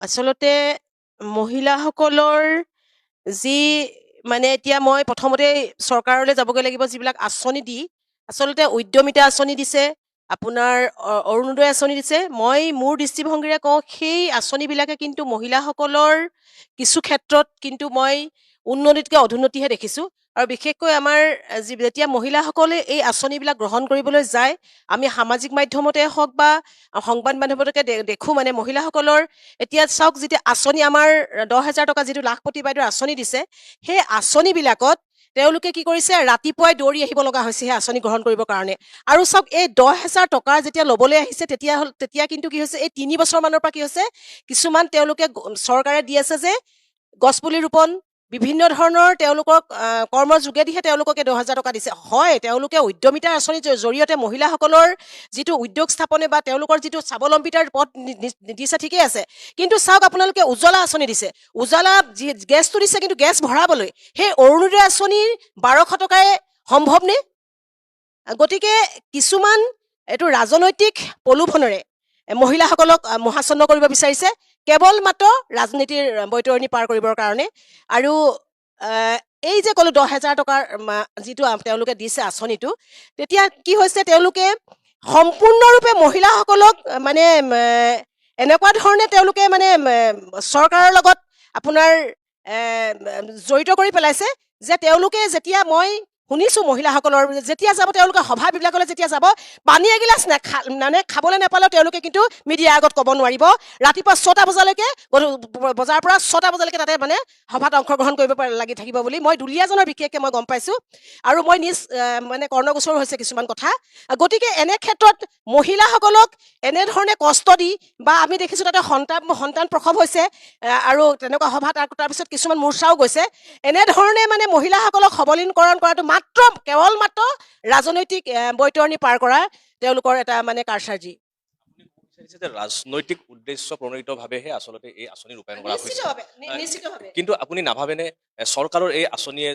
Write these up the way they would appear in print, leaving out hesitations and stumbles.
আচলতে মহিলাসকলৰ যি মানে এতিয়া মই প্ৰথমতে চৰকাৰলৈ যাবগৈ লাগিব যিবিলাক আঁচনি দি আচলতে উদ্যমিতা আঁচনি দিছে আপোনাৰ অৰুণোদয় আঁচনি দিছে মই মোৰ দৃষ্টিভংগীৰে কওঁ সেই আঁচনিবিলাকে কিন্তু মহিলাসকলৰ কিছু ক্ষেত্ৰত কিন্তু মই উন্নতিতকৈ অধুন্নতিহে দেখিছোঁ আৰু বিশেষকৈ আমাৰ যেতিয়া মহিলাসকলে এই আঁচনিবিলাক গ্ৰহণ কৰিবলৈ যায় আমি সামাজিক মাধ্যমতে হওক বা সংবাদ মাধ্যমতে দেখোঁ মানে মহিলাসকলৰ এতিয়া চাওক যেতিয়া আঁচনি আমাৰ 10,000 টকা যিটো লাখপতি বাইদেউৰ আঁচনি দিছে সেই আঁচনিবিলাকত তেওঁলোকে কি কৰিছে ৰাতিপুৱাই দৌৰি আহিব লগা হৈছে সেই আঁচনি গ্ৰহণ কৰিবৰ কাৰণে আৰু চাওক এই 10,000 টকা যেতিয়া ল'বলৈ আহিছে তেতিয়া কিন্তু কি হৈছে এই 3 বছৰমানৰ পৰা কি হৈছে কিছুমান তেওঁলোকে চৰকাৰে দি আছে যে গছপুলি ৰোপণ বিভিন্ন ধৰণৰ তেওঁলোকক কৰ্মৰ যোগেদিহে তেওঁলোকে 10,000 টকা দিছে হয় তেওঁলোকে উদ্যমিতাৰ আঁচনিৰ জৰিয়তে মহিলাসকলৰ যিটো উদ্যোগ স্থাপনে বা তেওঁলোকৰ যিটো স্বাৱলম্বিতাৰ পথ দিছে ঠিকেই আছে কিন্তু চাওক আপোনালোকে উজ্জ্বলা আঁচনি দিছে উজ্জ্বলা গেছটো দিছে কিন্তু গেছ ভৰাবলৈ সেই অৰুণোদয় আঁচনিৰ 1200 টকাই সম্ভৱনে গতিকে কিছুমান এইটো ৰাজনৈতিক প্ৰলোভনেৰে মহিলাসকলক মহাচন্ন কৰিব বিচাৰিছে কেৱল মাত্ৰ ৰাজনীতিৰ বৈতৰণি পাৰ কৰিবৰ কাৰণে আৰু এই যে ক'লো 10,000 টকাৰ যিটো তেওঁলোকে দিছে আঁচনিটো তেতিয়া কি হৈছে তেওঁলোকে সম্পূৰ্ণৰূপে মহিলাসকলক মানে এনেকুৱা ধৰণে তেওঁলোকে মানে চৰকাৰৰ লগত আপোনাৰ জড়িত কৰি পেলাইছে যে তেওঁলোকে যেতিয়া মই শুনিছোঁ মহিলাসকলৰ যেতিয়া যাব তেওঁলোকে সভাবিলাকলৈ যেতিয়া যাব পানী এগিলাচ মানে খাবলৈ নাপালেও তেওঁলোকে কিন্তু মিডিয়াৰ আগত ক'ব নোৱাৰিব ৰাতিপুৱা 6টা বজালৈকে বজাৰৰ পৰা 6টা বজালৈকে তাতে মানে সভাত অংশগ্ৰহণ কৰিব লাগি থাকিব বুলি মই দুলীয়াজনৰ বিশেষকৈ মই গম পাইছোঁ আৰু মই নিজ মানে কৰ্ণগোচৰ হৈছে কিছুমান কথা গতিকে এনে ক্ষেত্ৰত মহিলাসকলক এনেধৰণে কষ্ট দি বা আমি দেখিছোঁ তাতে সন্তান প্ৰসৱ হৈছে আৰু তেনেকুৱা সভা তাৰপিছত কিছুমান মূৰ্চাও গৈছে এনেধৰণে মানে মহিলাসকলক সবলীকৰণ কৰাটো কেৱল মাত্ৰ ৰাজনৈতিক বৈতৰণি পাৰ কৰা তেওঁলোকৰ এটা মানে কাৰসাজি ৰাজনৈতিক উদ্দেশ্য প্ৰণোদিতভাৱেহে আচলতে এই আঁচনি ৰূপায়ণ কৰা হৈছে কিন্তু আপুনি নাভাবেনে চৰকাৰৰ এই আঁচনিয়ে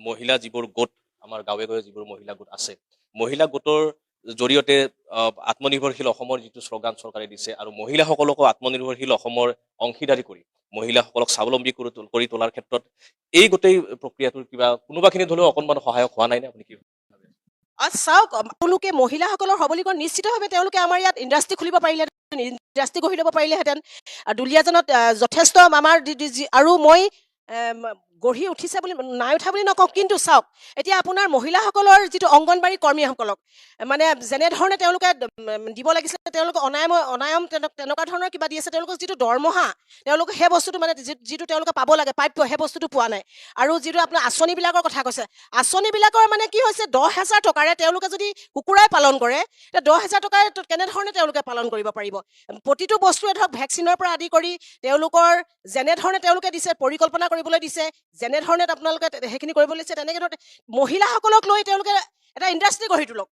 মহিলা যিবোৰ গোট আমাৰ গাঁৱে গাঁৱে যিবোৰ মহিলা গোট আছে মহিলা গোটৰ জৰিয়তে আত্মনিৰ্ভৰশীল অসমৰ যিটো শ্লোগান চৰকাৰে দিছে আৰু মহিলাসকলকো আত্মনিৰ্ভৰশীল অসমৰ অংশীদাৰী কৰি মহিলাসকলক স্বাৱলম্বী কৰি তোলাৰ ক্ষেত্ৰত এই গোটেই প্ৰক্ৰিয়াটোৰ কিবা কোনোবাখিনিত হ'লেও অকণমান সহায়ক হোৱা নাই নে আপুনি কি চাওক তেওঁলোকে মহিলাসকলৰ সবলীকৰণ নিশ্চিতভাৱে তেওঁলোকে আমাৰ ইয়াত ইণ্ডাষ্ট্ৰি খুলিব পাৰিলেহেঁতেন ইণ্ডাষ্ট্ৰি গঢ়ি ল'ব পাৰিলেহেঁতেন দুলীয়াজনত যথেষ্ট আমাৰ আৰু মই গঢ়ি উঠিছে বুলি নাই উঠা বুলি নকওঁ কিন্তু চাওক এতিয়া আপোনাৰ মহিলাসকলৰ যিটো অংগনবাড়ী কৰ্মীসকলক মানে যেনেধৰণে তেওঁলোকে দিব লাগিছিলে তেওঁলোকে অনায়ম তেনেকুৱা ধৰণৰ কিবা দি আছে তেওঁলোকক যিটো দৰমহা তেওঁলোকে সেই বস্তুটো মানে যিটো তেওঁলোকে পাব লাগে প্ৰাপ্য সেই বস্তুটো পোৱা নাই আৰু যিটো আপোনাৰ আঁচনিবিলাকৰ কথা কৈছে আঁচনিবিলাকৰ মানে কি হৈছে 10,000 টকাৰে তেওঁলোকে যদি কুকুৰাই পালন কৰে তেতিয়া 10,000 টকাৰে কেনেধৰণে তেওঁলোকে পালন কৰিব পাৰিব প্ৰতিটো বস্তুৱে ধৰক ভেকচিনৰ পৰা আদি কৰি তেওঁলোকৰ যেনেধৰণে তেওঁলোকে দিছে পৰিকল্পনা কৰিবলৈ দিছে যেনেধৰণে আপোনালোকে সেইখিনি কৰিবলৈ দিছে তেনেকৈ ধৰণে মহিলাসকলক লৈ তেওঁলোকে এটা ইণ্ডাষ্ট্ৰি গঢ়ি তোলক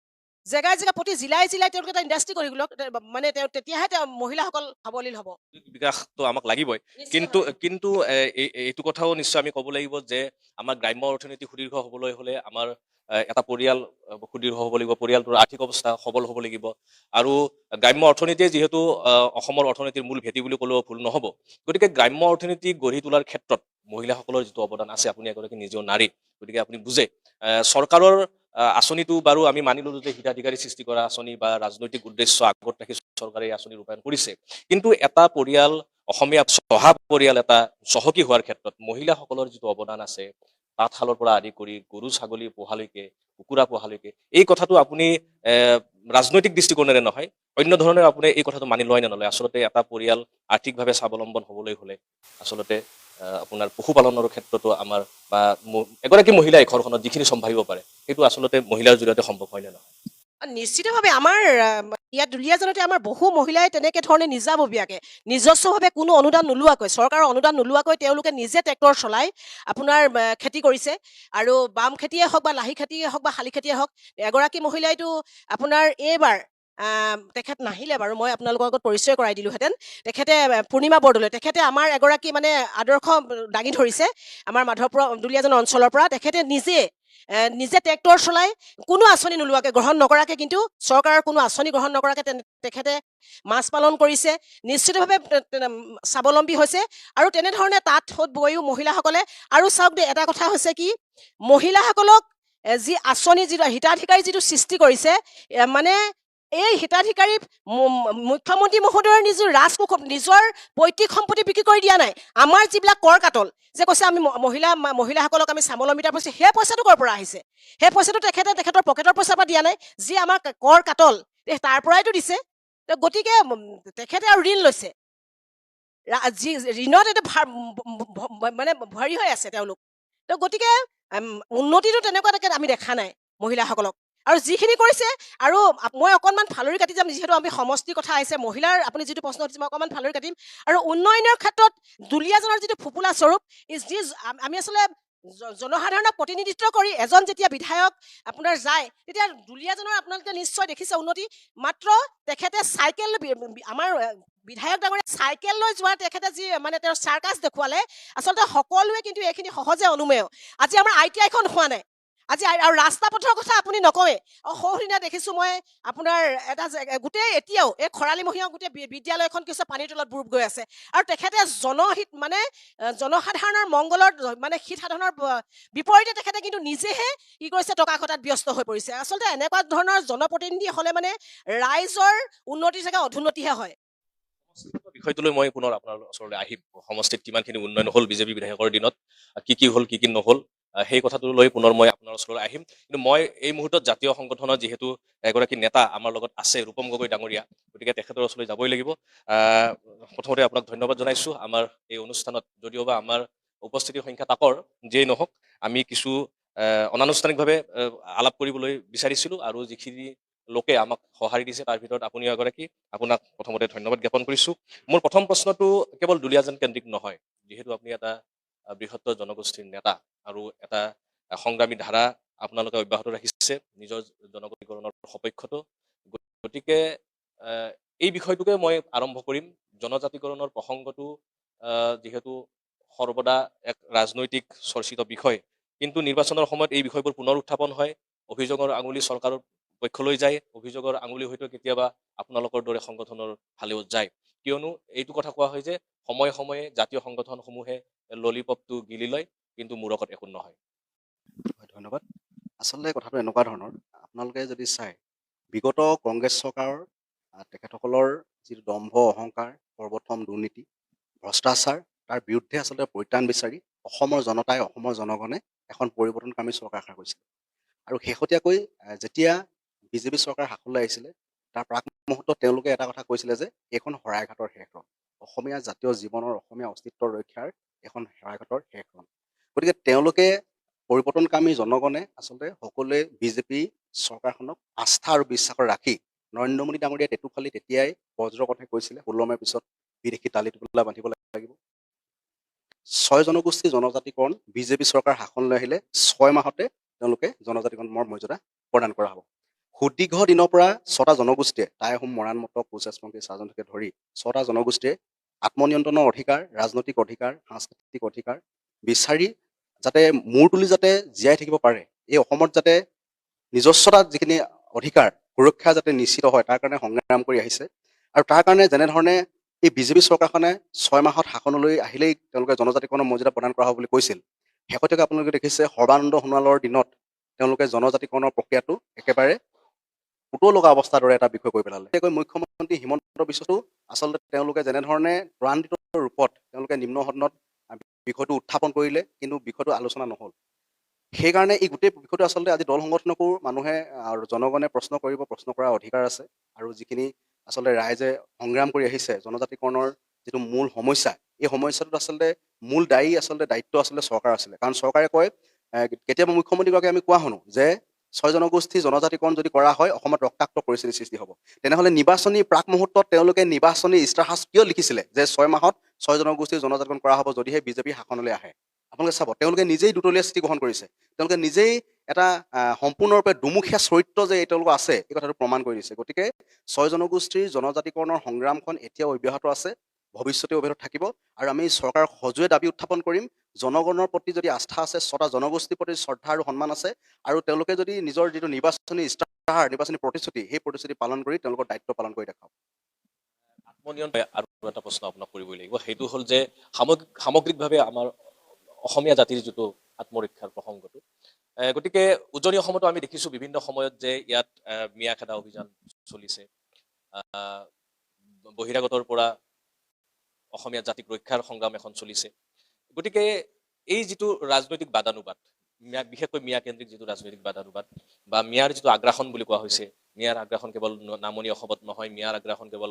জেগাই জেগা প্ৰতি জিলাই তেওঁলোকে এটা ইণ্ডাষ্ট্ৰি গঢ়ি তোলক মানে তেতিয়াহে মহিলাসকল সাৱলীল হ'ব বিকাশটো আমাক লাগিবই কিন্তু এইটো কথাও নিশ্চয় আমি ক'ব লাগিব যে আমাৰ গ্ৰাম্য অৰ্থনীতি সুদীৰ্ঘ হ'বলৈ হ'লে আমাৰ এটা পৰিয়াল সুদৃঢ় হ'ব লাগিব পৰিয়ালটোৰ আৰ্থিক অৱস্থা সবল হ'ব লাগিব আৰু গ্ৰাম্য অৰ্থনীতিয়ে যিহেতু অসমৰ অৰ্থনীতিৰ মূল ভেটি বুলি ক'লেও ভুল নহ'ব গতিকে গ্ৰাম্য অৰ্থনীতি গঢ়ি তোলাৰ ক্ষেত্ৰত মহিলাসকলৰ যিটো অৱদান আছে আপুনি এগৰাকী নিজেও নাৰী গতিকে আপুনি বুজে চৰকাৰৰ আঁচনিটো বাৰু আমি মানি ললো যে হিতাধিকাৰী সৃষ্টি কৰা আঁচনি বা ৰাজনৈতিক উদ্দেশ্য আগত ৰাখি চৰকাৰে এই আঁচনি ৰূপায়ণ কৰিছে কিন্তু এটা পৰিয়াল অসমীয়া চহা পৰিয়াল এটা চহকী হোৱাৰ ক্ষেত্ৰত মহিলাসকলৰ যিটো অৱদান আছে তাঁতশালৰ পৰা আদি কৰি গৰু ছাগলী পোহালৈকে কুকুৰা পোহালৈকে এই কথাটো আপুনি ৰাজনৈতিক দৃষ্টিকোণেৰে নহয় অন্য ধৰণে আপুনি এই কথাটো মানি লয় নে নলয় আচলতে এটা পৰিয়াল আৰ্থিকভাৱে স্বাৱলম্বন হ'বলৈ হ'লে আচলতে আপোনাৰ পশুপালনৰ ক্ষেত্ৰতো আমাৰ বা এগৰাকী মহিলাই ঘৰখনত যিখিনি চম্ভালিব পাৰে সেইটো আচলতে মহিলাৰ জৰিয়তে সম্ভৱ হয় নে নহয় নিশ্চিতভাৱে আমাৰ ইয়াত দুলীয়াজনতে আমাৰ বহু মহিলাই তেনেকৈ ধৰণে নিজাববীয়াকৈ নিজস্বভাৱে কোনো অনুদান নোলোৱাকৈ চৰকাৰৰ অনুদান নোলোৱাকৈ তেওঁলোকে নিজে ট্ৰেক্টৰ চলাই আপোনাৰ খেতি কৰিছে আৰু বাম খেতিয়ে হওক বা লাহি খেতিয়ে হওক বা শালি খেতিয়ে হওক এগৰাকী মহিলাইতো আপোনাৰ এইবাৰ তেখেত নাহিলে বাৰু মই আপোনালোকৰ আগত পৰিচয় কৰাই দিলোহেঁতেন তেখেতে পূৰ্ণিমা বৰদলৈ তেখেতে আমাৰ এগৰাকী মানে আদৰ্শ দাঙি ধৰিছে আমাৰ মাধৱপুৰ দুলীয়াজান অঞ্চলৰ পৰা তেখেতে নিজে নিজে ট্ৰেক্টৰ চলাই কোনো আঁচনি নোলোৱাকৈ গ্ৰহণ নকৰাকৈ কিন্তু চৰকাৰৰ কোনো আঁচনি গ্ৰহণ নকৰাকৈ তেখেতে মাছ পালন কৰিছে, নিশ্চিতভাৱে স্বাৱলম্বী হৈছে। আৰু তেনেধৰণে তাঁত বৈও মহিলাসকলে, আৰু চাওক দেই, এটা কথা হৈছে কি, মহিলাসকলক যি আঁচনি, যিটো হিতাধিকাৰী যিটো সৃষ্টি কৰিছে, মানে এই হিতাধিকাৰী মুখ্যমন্ত্ৰী মহোদয়ৰ নিজৰ পৈতৃক সম্পত্তি বিক্ৰী কৰি দিয়া নাই। আমাৰ যিবিলাক কৰ কাটল যে কৈছে আমি মহিলাসকলক আমি স্বাৱলম্বিতা পাইছোঁ, সেই পইচাটো ক'ৰ পৰা আহিছে? সেই পইচাটো তেখেতৰ পকেটৰ পইচাৰ পৰা দিয়া নাই, যি আমাৰ কৰ কাটল তাৰ পৰাইতো দিছে। গতিকে তেখেতে আৰু ঋণ লৈছে, যি ঋণত এটা মানে ভৰি হৈ আছে তেওঁলোক। তো গতিকে উন্নতিটো তেনেকুৱা আমি দেখা নাই মহিলাসকলক। আৰু যিখিনি কৰিছে, আৰু মই অকণমান ফালৰি কাটি যাম, যিহেতু আমি সমষ্টিৰ কথা আহিছে, মহিলাৰ আপুনি যিটো প্ৰশ্ন সুধিছে মই অকণমান ফালৰি কাটিম। আৰু উন্নয়নৰ ক্ষেত্ৰত দুলীয়াজনৰ যিটো ফুপুলা স্বৰূপ, আমি আচলতে জনসাধাৰণক প্ৰতিনিধিত্ব কৰি এজন যেতিয়া বিধায়ক আপোনাৰ যায়, তেতিয়া দুলীয়াজনৰ আপোনালোকে নিশ্চয় দেখিছে উন্নতি। মাত্ৰ তেখেতে চাইকেল, আমাৰ বিধায়ক ডাঙৰীয়া চাইকেল লৈ যোৱা তেখেতে যি মানে তেওঁৰ চাৰ্কাছ দেখুৱালে, আচলতে সকলোৱে কিন্তু এইখিনি সহজে অনুমেয়। আজি আমাৰ ITI খন হোৱা নাই, আজি আৰু ৰাস্তা পথৰ কথা আপুনি নকওঁৱে। সৌদিনা দেখিছোঁ মই আপোনাৰ এটা গোটেই এতিয়াও এই খৰালিমহীয়া গোটেই বিদ্যালয়খন কিছু পানীৰ তলত বুৰ গৈ আছে। আৰু তেখেতে জনহিত মানে জনসাধাৰণৰ মংগলৰ মানে হিত সাধনৰ বিপৰীতে তেখেতে কিন্তু নিজেহে কি কৰিছে, টকা ঘটাত ব্যস্ত হৈ পৰিছে। আচলতে এনেকুৱা ধৰণৰ জনপ্ৰতিনিধি হ'লে মানে ৰাইজৰ উন্নতিৰ জেগা অধুন্নতিহে হয়। বিষয়টো লৈ মই পুনৰ আপোনাৰ ওচৰলৈ আহিম। সমষ্টিত কিমানখিনি উন্নয়ন হ'ল বিজেপি বিধায়কৰ দিনত, কি হ'ল কি নহ'ল, সেই কথাটো লৈ পুনৰ মই আপোনাৰ ওচৰলৈ আহিম। কিন্তু মই এই মুহূৰ্তত জাতীয় সংগঠনৰ যিহেতু এগৰাকী নেতা আমাৰ লগত আছে, ৰূপম গগৈ ডাঙৰীয়া, গতিকে তেখেতৰ ওচৰলৈ যাবই লাগিব। প্ৰথমতে আপোনাক ধন্যবাদ জনাইছোঁ। আমাৰ এই অনুষ্ঠানত যদিওবা আমাৰ উপস্থিতিৰ সংখ্যা তাকৰ, যিয়েই নহওক, আমি কিছু অনানুষ্ঠানিকভাৱে আলাপ কৰিবলৈ বিচাৰিছিলোঁ, আৰু যিখিনি লোকে আমাক সঁহাৰি দিছে তাৰ ভিতৰত আপুনিও এগৰাকী। আপোনাক প্ৰথমতে ধন্যবাদ জ্ঞাপন কৰিছোঁ। মোৰ প্ৰথম প্ৰশ্নটো কেৱল দুলীয়াজান কেন্দ্ৰিক নহয়, যিহেতু আপুনি এটা বৃহত্তৰ জনগোষ্ঠীৰ নেতা, আৰু এটা সংগ্ৰামী ধাৰা আপোনালোকে অব্যাহত ৰাখিছে নিজৰ জনগোষ্ঠীকৰণৰ সপক্ষতো। গতিকে এই বিষয়টোকে মই আৰম্ভ কৰিম। জনজাতিকৰণৰ প্ৰসংগটো যিহেতু সৰ্বদা এক ৰাজনৈতিক চৰ্চিত বিষয়, কিন্তু নিৰ্বাচনৰ সময়ত এই বিষয়বোৰ পুনৰ উত্থাপন হয়, অভিযোগৰ আঙুলি চৰকাৰৰ পক্ষলৈ যায়, অভিযোগৰ আঙুলি হয়তো কেতিয়াবা আপোনালোকৰ দৰে সংগঠনৰ ফালেও যায়। কিয়নো এইটো কথা কোৱা হয় যে সময়ে সময়ে জাতীয় সংগঠনসমূহে ললিপপটো গিলি লয়, কিন্তু মূৰকত একো নহয়। ধন্যবাদ। আচলতে কথাটো এনেকুৱা ধৰণৰ, আপোনালোকে যদি চায়, বিগত কংগ্ৰেছ চৰকাৰৰ তেখেতসকলৰ যিটো দম্ভ অহংকাৰ, সৰ্বপ্ৰথম দুৰ্নীতি, ভ্ৰষ্টাচাৰ, তাৰ বিৰুদ্ধে আচলতে পৰিত্ৰাণ বিচাৰি অসমৰ জনতাই, অসমৰ জনগণে এখন পৰিৱৰ্তনকামী চৰকাৰ আশা কৰিছিল। আৰু শেহতীয়াকৈ যেতিয়া বিজেপি চৰকাৰ শাসনলৈ আহিছিলে, তাৰ প্ৰাক মুহূৰ্তত তেওঁলোকে এটা কথা কৈছিলে যে এইখন শৰাইঘাটৰ শেষ ৰণ, অসমীয়া জাতীয় জীৱনৰ, অসমীয়া অস্তিত্বৰ ৰক্ষাৰ এখন শৰাইঘাটৰ শেষ ৰণ। গতিকে তেওঁলোকে পৰিৱৰ্তনকামী জনগণে আচলতে সকলোৱে বিজেপি চৰকাৰখনক আস্থা আৰু বিশ্বাসত ৰাখি, নৰেন্দ্ৰ মোদী ডাঙৰীয়াই টেটুফালি তেতিয়াই বজ্ৰ কথা কৈছিলে 16 মাহৰ পিছত বিদেশী তালি টোপোলা বান্ধিব লাগিব। 6 জনগোষ্ঠী জনজাতিকৰণ বিজেপি চৰকাৰ শাসনলৈ আহিলে 6 মাহতে তেওঁলোকে জনজাতিকৰণৰ মৰ্যাদা প্ৰদান কৰা হ'ব। সুদীৰ্ঘ দিনৰ পৰা 6টা জনগোষ্ঠীয়ে, টাই আহোম, মৰাণ, মটক, কোচ, ৰাজবংশী, চাহজনকে ধৰি 6টা জনগোষ্ঠীয়ে আত্মনিয়ন্ত্ৰণৰ অধিকাৰ, ৰাজনৈতিক অধিকাৰ, সাংস্কৃতিক অধিকাৰ বিচাৰি যাতে মূৰ তুলি যাতে জীয়াই থাকিব পাৰে, এই অসমত যাতে নিজস্বতা যিখিনি অধিকাৰ সুৰক্ষা যাতে নিশ্চিত হয়, তাৰ কাৰণে সংগ্ৰাম কৰি আহিছে। আৰু তাৰ কাৰণে যেনেধৰণে এই বিজেপি চৰকাৰখনে 6 মাহত শাসনলৈ আহিলেই তেওঁলোকে জনজাতিকৰণৰ মৰ্যাদা প্ৰদান কৰা হ'ব বুলি কৈছিল, শেহতীয়াকৈ আপোনালোকে দেখিছে সৰ্বানন্দ সোণোৱালৰ দিনত তেওঁলোকে জনজাতিকৰণৰ প্ৰক্ৰিয়াটো একেবাৰে পুতৌ লগা অৱস্থাৰ দৰে এটা বিষয় কৰি পেলালে। মুখ্যমন্ত্ৰী হিমন্ত বিশ্বতো আচলতে তেওঁলোকে যেনেধৰণে ত্ৰান্বিত ৰূপত তেওঁলোকে নিম্ন সদনত বিষয়টো উত্থাপন কৰিলে, কিন্তু বিষয়টো আলোচনা নহ'ল। সেইকাৰণে এই গোটেই বিষয়টো আচলতে আজি দল সংগঠনকো মানুহে আৰু জনগণে প্ৰশ্ন কৰিব, প্ৰশ্ন কৰাৰ অধিকাৰ আছে। আৰু যিখিনি আচলতে ৰাইজে সংগ্ৰাম কৰি আহিছে, জনজাতিকৰণৰ যিটো মূল সমস্যা, এই সমস্যাটোত আচলতে মূল দায়িত্ব আচলতে চৰকাৰ আছিলে। কাৰণ চৰকাৰে কয়, কেতিয়াবা মুখ্যমন্ত্ৰীগৰাকীয়ে আমি কোৱা শুনো যে 6 জনগোষ্ঠী জনজাতিকৰণ যদি কৰা হয় অসমত ৰক্তাক্ত পৰিস্থিতিৰ সৃষ্টি হ'ব। তেনেহ'লে নিৰ্বাচনী প্ৰাক মুহূৰ্তত তেওঁলোকে নিৰ্বাচনী ইস্তাহাৰ কিয় লিখিছিলে যে 6 মাহত 6 জনগোষ্ঠীৰ জনজাতিকৰণ কৰা হ'ব যদিহে বিজেপি শাসনলৈ আহে? আপোনালোকে চাব, তেওঁলোকে নিজেই দুতলীয়া স্থিতি গ্ৰহণ কৰিছে। তেওঁলোকে নিজেই এটা সম্পূৰ্ণৰূপে দুমুখীয়া চৰিত্ৰ যে তেওঁলোকৰ আছে, এই কথাটো প্ৰমাণ কৰি দিছে। গতিকে 6 জনগোষ্ঠীৰ জনজাতিকৰণৰ সংগ্ৰামখন এতিয়াও অব্যাহত আছে। ভৱিষ্যতে অব্যাহত থাকিব আৰু আমি চৰকাৰক সজোৰে দাবী উত্থাপন কৰিম জনগণৰ প্ৰতি যদি আস্থা আছে ছটা জনগোষ্ঠীৰ প্ৰতি শ্ৰদ্ধা আৰু সন্মান আছে আৰু তেওঁলোকে যদি নিজৰ যিটো নিৰ্বাচনী ইস্তাহাৰ নিৰ্বাচনী প্ৰতিশ্ৰুতি সেই প্ৰতিশ্ৰুতি পালন কৰি তেওঁলোকৰ দায়িত্ব পালন কৰি দেখাওক আত্মনিয়ন্ত্ৰণ আৰু এটা প্ৰশ্ন আপোনাক কৰিবই লাগিব সেইটো হ'ল যে সামগ্ৰিকভাৱে আমাৰ অসমীয়া জাতিৰ যিটো আত্মৰক্ষাৰ প্ৰসংগটো গতিকে উজনি অসমতো আমি দেখিছোঁ বিভিন্ন সময়ত যে ইয়াত মিয়া খেদা অভিযান চলিছে বহিৰাগতৰ পৰা অসমীয়া জাতিক ৰক্ষাৰ সংগ্ৰাম এখন চলিছে গতিকে এই যিটো ৰাজনৈতিক বাদানুবাদ বিশেষকৈ মিয়া কেন্দ্ৰিক যিটো ৰাজনৈতিক বাদানুবাদ বা মিয়াৰ যিটো আগ্ৰাসন বুলি কোৱা হৈছে মিয়াৰ আগ্ৰাসন কেৱল নামনি অসমত নহয় মিয়াৰ আগ্ৰাসন কেৱল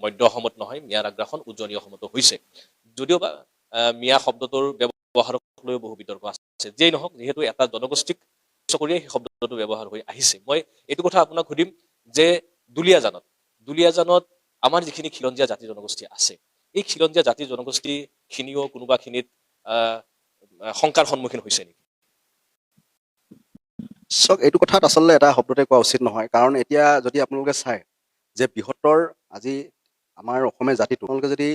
মধ্য অসমত নহয় মিয়াৰ আগ্ৰাসন উজনি অসমতো হৈছে যদিও বা মিয়া শব্দটোৰ ব্যৱহাৰক লৈ বহু বিতৰ্ক আছে যেই নহওক যিহেতু এটা জনগোষ্ঠীক কৰিয়ে সেই শব্দটো ব্যৱহাৰ হৈ আহিছে মই এইটো কথা আপোনাক সুধিম যে দুলীয়াজানত আমাৰ যিখিনি খিলঞ্জীয়া জাতি জনগোষ্ঠী আছে এই খিলঞ্জীয়া জাতি জনগোষ্ঠীখিনিও কোনোবাখিনিত শংকাৰ সন্মুখীন হৈছে নেকি চাওক এইটো কথাত আচলতে এটা শব্দতে কোৱা উচিত নহয় কাৰণ এতিয়া যদি আপোনালোকে চায় যে বৃহত্তৰ আজি আমাৰ অসমীয়া জাতিটো আপোনালোকে যদি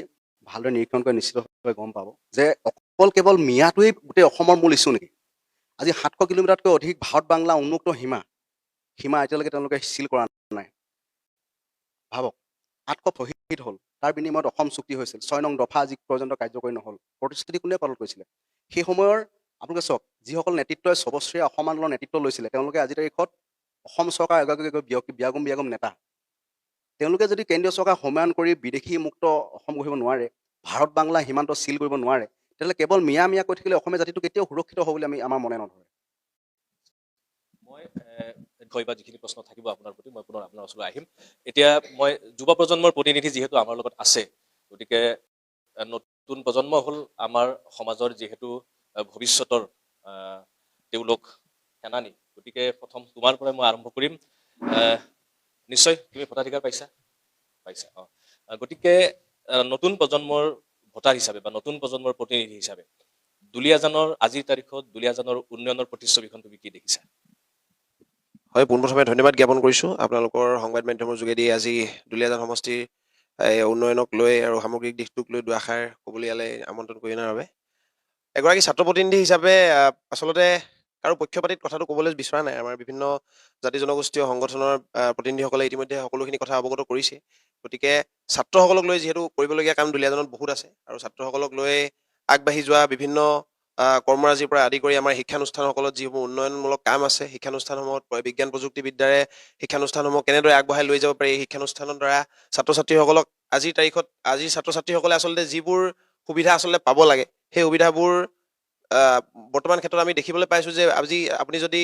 ভালদৰে নিৰীক্ষণ কৰি নিশ্চিতভাৱে গম পাব যে অকল কেৱল মিয়াটোৱেই গোটেই অসমৰ মূল ইছ্যু নেকি আজি 700 কিলোমিটাৰতকৈ অধিক ভাৰত বাংলা উন্মুক্ত সীমা এতিয়ালৈকে তেওঁলোকে চিল কৰা নাই ভাবক 800 শ্বহীদ হ'ল তাৰ বিনিময়ত অসম চুক্তি হৈছিল 6 নং দফা আজি পৰ্যন্ত কাৰ্যকৰী নহ'ল প্ৰতিশ্ৰুতি কোনে পালন কৰিছিলে সেই সময়ৰ আপোনালোকে চাওক যিসকল নেতৃত্বই সবশ্ৰীয়া অসম আন্দোলনৰ নেতৃত্ব লৈছিলে তেওঁলোকে আজিৰ তাৰিখত অসম চৰকাৰ এগৰাকী বিয়াগম নেতা তেওঁলোকে যদি কেন্দ্ৰীয় চৰকাৰ সমায়ন কৰি বিদেশী মুক্ত অসম গঢ়িব নোৱাৰে ভাৰত বাংলা সীমান্ত চিল কৰিব নোৱাৰে তেতিয়াহ'লে কেৱল মিয়া কৈ থাকিলে অসমীয়া জাতিটো কেতিয়াও সুৰক্ষিত হ'ব বুলি আমাৰ মনে নধৰে মই বা যিখিনি প্ৰশ্ন থাকিব আপোনাৰ প্ৰতি মই পুনৰ আপোনাৰ ওচৰলৈ আহিম এতিয়া মই যুৱ প্ৰজন্মৰ প্ৰতিনিধি যিহেতু আমাৰ লগত আছে গতিকে নতুন প্ৰজন্ম হ'ল আমাৰ সমাজৰ যিহেতু ভৱিষ্যতৰ তেওঁলোক সেনানী গতিকে প্ৰথম তোমাৰ পৰাই মই আৰম্ভ কৰিম নিশ্চয় তুমি ভোটাধিকাৰ পাইছা গতিকে নতুন প্ৰজন্মৰ ভোটাৰ হিচাপে বা নতুন প্ৰজন্মৰ প্ৰতিনিধি হিচাপে দুলীয়াজানৰ আজিৰ তাৰিখত দুলীয়াজানৰ উন্নয়নৰ প্ৰতিচ্ছবিখন তুমি কি দেখিছা হয় পোনপ্ৰথমে ধন্যবাদ জ্ঞাপন কৰিছোঁ আপোনালোকৰ সংবাদ মাধ্যমৰ যোগেদি আজি দুলীয়াজান সমষ্টিৰ উন্নয়নক লৈ আৰু সামগ্ৰিক দিশটোক লৈ দুআষাৰ ক'বলৈ ইয়ালৈ আমন্ত্ৰণ কৰি অনাৰ বাবে এগৰাকী ছাত্ৰ প্ৰতিনিধি হিচাপে আচলতে কাৰো পক্ষপাতিত কথাটো ক'বলৈ বিচৰা নাই আমাৰ বিভিন্ন জাতি জনগোষ্ঠীয় সংগঠনৰ প্ৰতিনিধিসকলে ইতিমধ্যে সকলোখিনি কথা অৱগত কৰিছে গতিকে ছাত্ৰসকলক লৈ যিহেতু কৰিবলগীয়া কাম দুলীয়াজানত বহুত আছে আৰু ছাত্ৰসকলক লৈ আগবাঢ়ি যোৱা বিভিন্ন কৰ্মৰাজিৰ পৰা আদি কৰি আমাৰ শিক্ষানুষ্ঠানসকলত যিসমূহ উন্নয়নমূলক কাম আছে শিক্ষানুষ্ঠানসমূহত বিজ্ঞান প্ৰযুক্তিবিদ্যাৰে শিক্ষানুষ্ঠানসমূহ কেনেদৰে আগবঢ়াই লৈ যাব পাৰি শিক্ষানুষ্ঠানৰ দ্বাৰা ছাত্ৰ ছাত্ৰীসকলক আজিৰ তাৰিখত আজিৰ ছাত্ৰ ছাত্ৰীসকলে আচলতে যিবোৰ সুবিধা আচলতে পাব লাগে সেই সুবিধাবোৰ বৰ্তমান ক্ষেত্ৰত আমি দেখিবলৈ পাইছোঁ যে আজি আপুনি যদি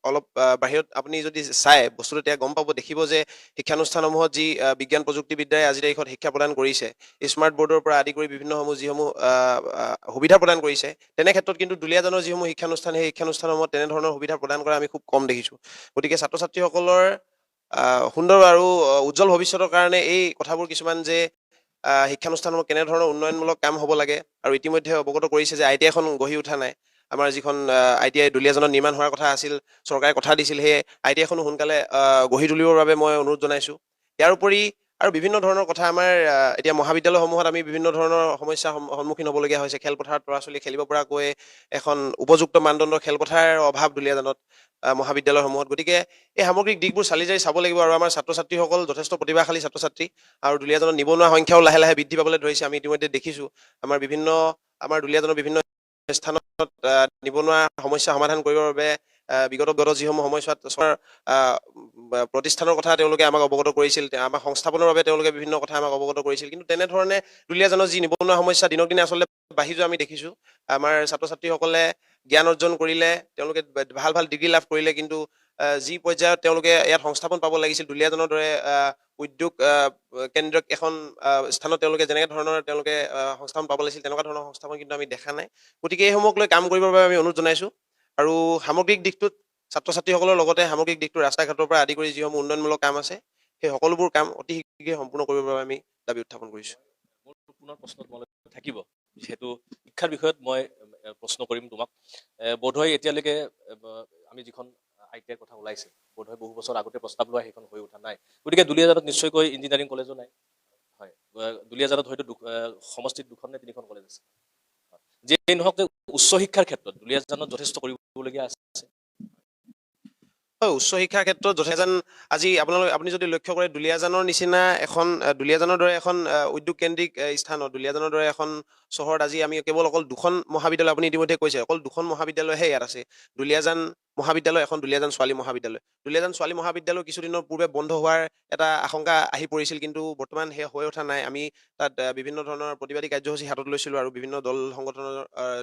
অলপ বাহিৰত আপুনি যদি চায় বস্তুটো তেতিয়া গম পাব দেখিব যে শিক্ষানুষ্ঠানসমূহত যি বিজ্ঞান প্ৰযুক্তিবিদ্যাই আজিৰ তাৰিখত শিক্ষা প্ৰদান কৰিছে স্মাৰ্ট বৰ্ডৰ পৰা আদি কৰি বিভিন্নসমূহ যিসমূহ সুবিধা প্ৰদান কৰিছে তেনে ক্ষেত্ৰত কিন্তু দুলীয়াজানৰ যিসমূহ শিক্ষানুষ্ঠান সেই শিক্ষানুষ্ঠানসমূহত তেনেধৰণৰ সুবিধা প্ৰদান কৰা আমি খুব কম দেখিছোঁ গতিকে ছাত্ৰ ছাত্ৰীসকলৰ সুন্দৰ আৰু উজ্জ্বল ভৱিষ্যতৰ কাৰণে এই কথাবোৰ কিছুমান যে শিক্ষানুষ্ঠানসমূহ কেনেধৰণৰ উন্নয়নমূলক কাম হ'ব লাগে আৰু ইতিমধ্যে অৱগত কৰিছে যে ITI এখন গঢ়ি উঠা নাই আমাৰ যিখন ITI দুলীয়াজানত নিৰ্মাণ হোৱাৰ কথা আছিল চৰকাৰে কথা দিছিল সেই ITI খনো সোনকালে গঢ়ি তুলিবৰ বাবে মই অনুৰোধ জনাইছোঁ ইয়াৰ উপৰি আৰু বিভিন্ন ধৰণৰ কথা আমাৰ এতিয়া মহাবিদ্যালয়সমূহত আমি বিভিন্ন ধৰণৰ সমস্যাৰ সন্মুখীন হ'বলগীয়া হৈছে খেলপথাৰত ল'ৰা ছোৱালী খেলিব পৰাকৈ এখন উপযুক্ত মানদণ্ডৰ খেলপথাৰৰ অভাৱ দুলীয়াজানত মহাবিদ্যালয়সমূহত গতিকে এই সামগ্ৰিক দিশবোৰ চালি জাৰি চাব লাগিব আৰু আমাৰ ছাত্ৰ ছাত্ৰীসকল যথেষ্ট প্ৰতিভাশালী ছাত্ৰ ছাত্ৰী আৰু দুলীয়াজানত নিবনুৱা সংখ্যাও লাহে লাহে বৃদ্ধি পাবলৈ ধৰিছে আমি ইতিমধ্যে দেখিছোঁ আমাৰ দুলীয়াজানৰ বিভিন্ন স্থানত নিবনুৱা সমস্যা সমাধান কৰিবৰ বাবে বিগত যিসমূহ সময়ছোৱাত প্ৰতিষ্ঠানৰ কথা তেওঁলোকে আমাক অৱগত কৰিছিল আমাক সংস্থাপনৰ বাবে তেওঁলোকে বিভিন্ন কথা আমাক অৱগত কৰিছিল কিন্তু তেনেধৰণে দুলীয়াজানৰ যি নিবনুৱা সমস্যা দিনক দিনে আচলতে বাঢ়ি যোৱা আমি দেখিছোঁ আমাৰ ছাত্ৰ ছাত্ৰীসকলে জ্ঞান অৰ্জন কৰিলে তেওঁলোকে ভাল ভাল ডিগ্ৰী লাভ কৰিলে কিন্তু যি পৰ্যায়ত তেওঁলোকে ইয়াত সংস্থাপন পাব লাগিছিল দুলীয়াজানৰ দৰে উদ্যোগ কেন্দ্ৰক এখন স্থানত তেওঁলোকে যেনেকৈ ধৰণৰ তেওঁলোকে সংস্থাপন পাব লাগিছিল তেনেকুৱা ধৰণৰ সংস্থাপন কিন্তু আমি দেখা নাই গতিকে এইসমূহক লৈ কাম কৰিবৰ বাবে আমি অনুৰোধ জনাইছোঁ আৰু সামগ্ৰিক দিশটোত ছাত্ৰ ছাত্ৰীসকলৰ লগতে সামগ্ৰিক দিশটো ৰাস্তা ঘাটৰ পৰা আদি কৰি যিসমূহ উন্নয়নমূলক কাম আছে সেই সকলোবোৰ কাম অতি শীঘ্ৰে সম্পূৰ্ণ কৰিবৰ বাবে আমি দাবী উত্থাপন কৰিছোঁ মোৰ পুনৰ প্ৰশ্ন তোমালৈ থাকিব যিহেতু শিক্ষাৰ বিষয়ত মই প্ৰশ্ন কৰিম তোমাক বোধহয় এতিয়ালৈকে আমি যিখন ITIৰ কথা ওলাইছে বোধহয় বহু বছৰ আগতে প্ৰস্তাৱ লোৱা সেইখন হৈ উঠা নাই গতিকে দুলীয়াজানত নিশ্চয়কৈ ইঞ্জিনিয়াৰিং কলেজো নাই হয় দুলীয়াজানত হয়তো সমষ্টিত 2খন নে 3খন কলেজ আছে। যিয়েই নহওক যে উচ্চ শিক্ষাৰ ক্ষেত্ৰত দুলীয়াজানত যথেষ্ট কৰিবলগীয়া আছে। হয়, উচ্চ শিক্ষাৰ ক্ষেত্ৰত যথেষ্ট আজি আপুনি যদি লক্ষ্য কৰে দুলীয়াজানৰ নিচিনা এখন দুলীয়াজানৰ দৰে এখন উদ্যোগ কেন্দ্ৰিক স্থানত দুলীয়াজানৰ দৰে এখন চহৰত আজি আমি কেৱল অকল 2খন মহাবিদ্যালয় আপুনি ইতিমধ্যে কৈছে অকল 2খন মহাবিদ্যালয়হে ইয়াত আছে। দুলীয়াজান মহাবিদ্যালয় এখন দুলীয়াজান ছোৱালী মহাবিদ্যালয়। দুলীয়াজান ছোৱালী মহাবিদ্যালয় কিছুদিনৰ পূৰ্বে বন্ধ হোৱাৰ এটা আশংকা আহি পৰিছিল, কিন্তু বৰ্তমান সেয়া হৈ উঠা নাই। আমি তাত বিভিন্ন ধৰণৰ প্ৰতিবাদী কাৰ্যসূচী হাতত লৈছিলোঁ আৰু বিভিন্ন দল সংগঠনৰ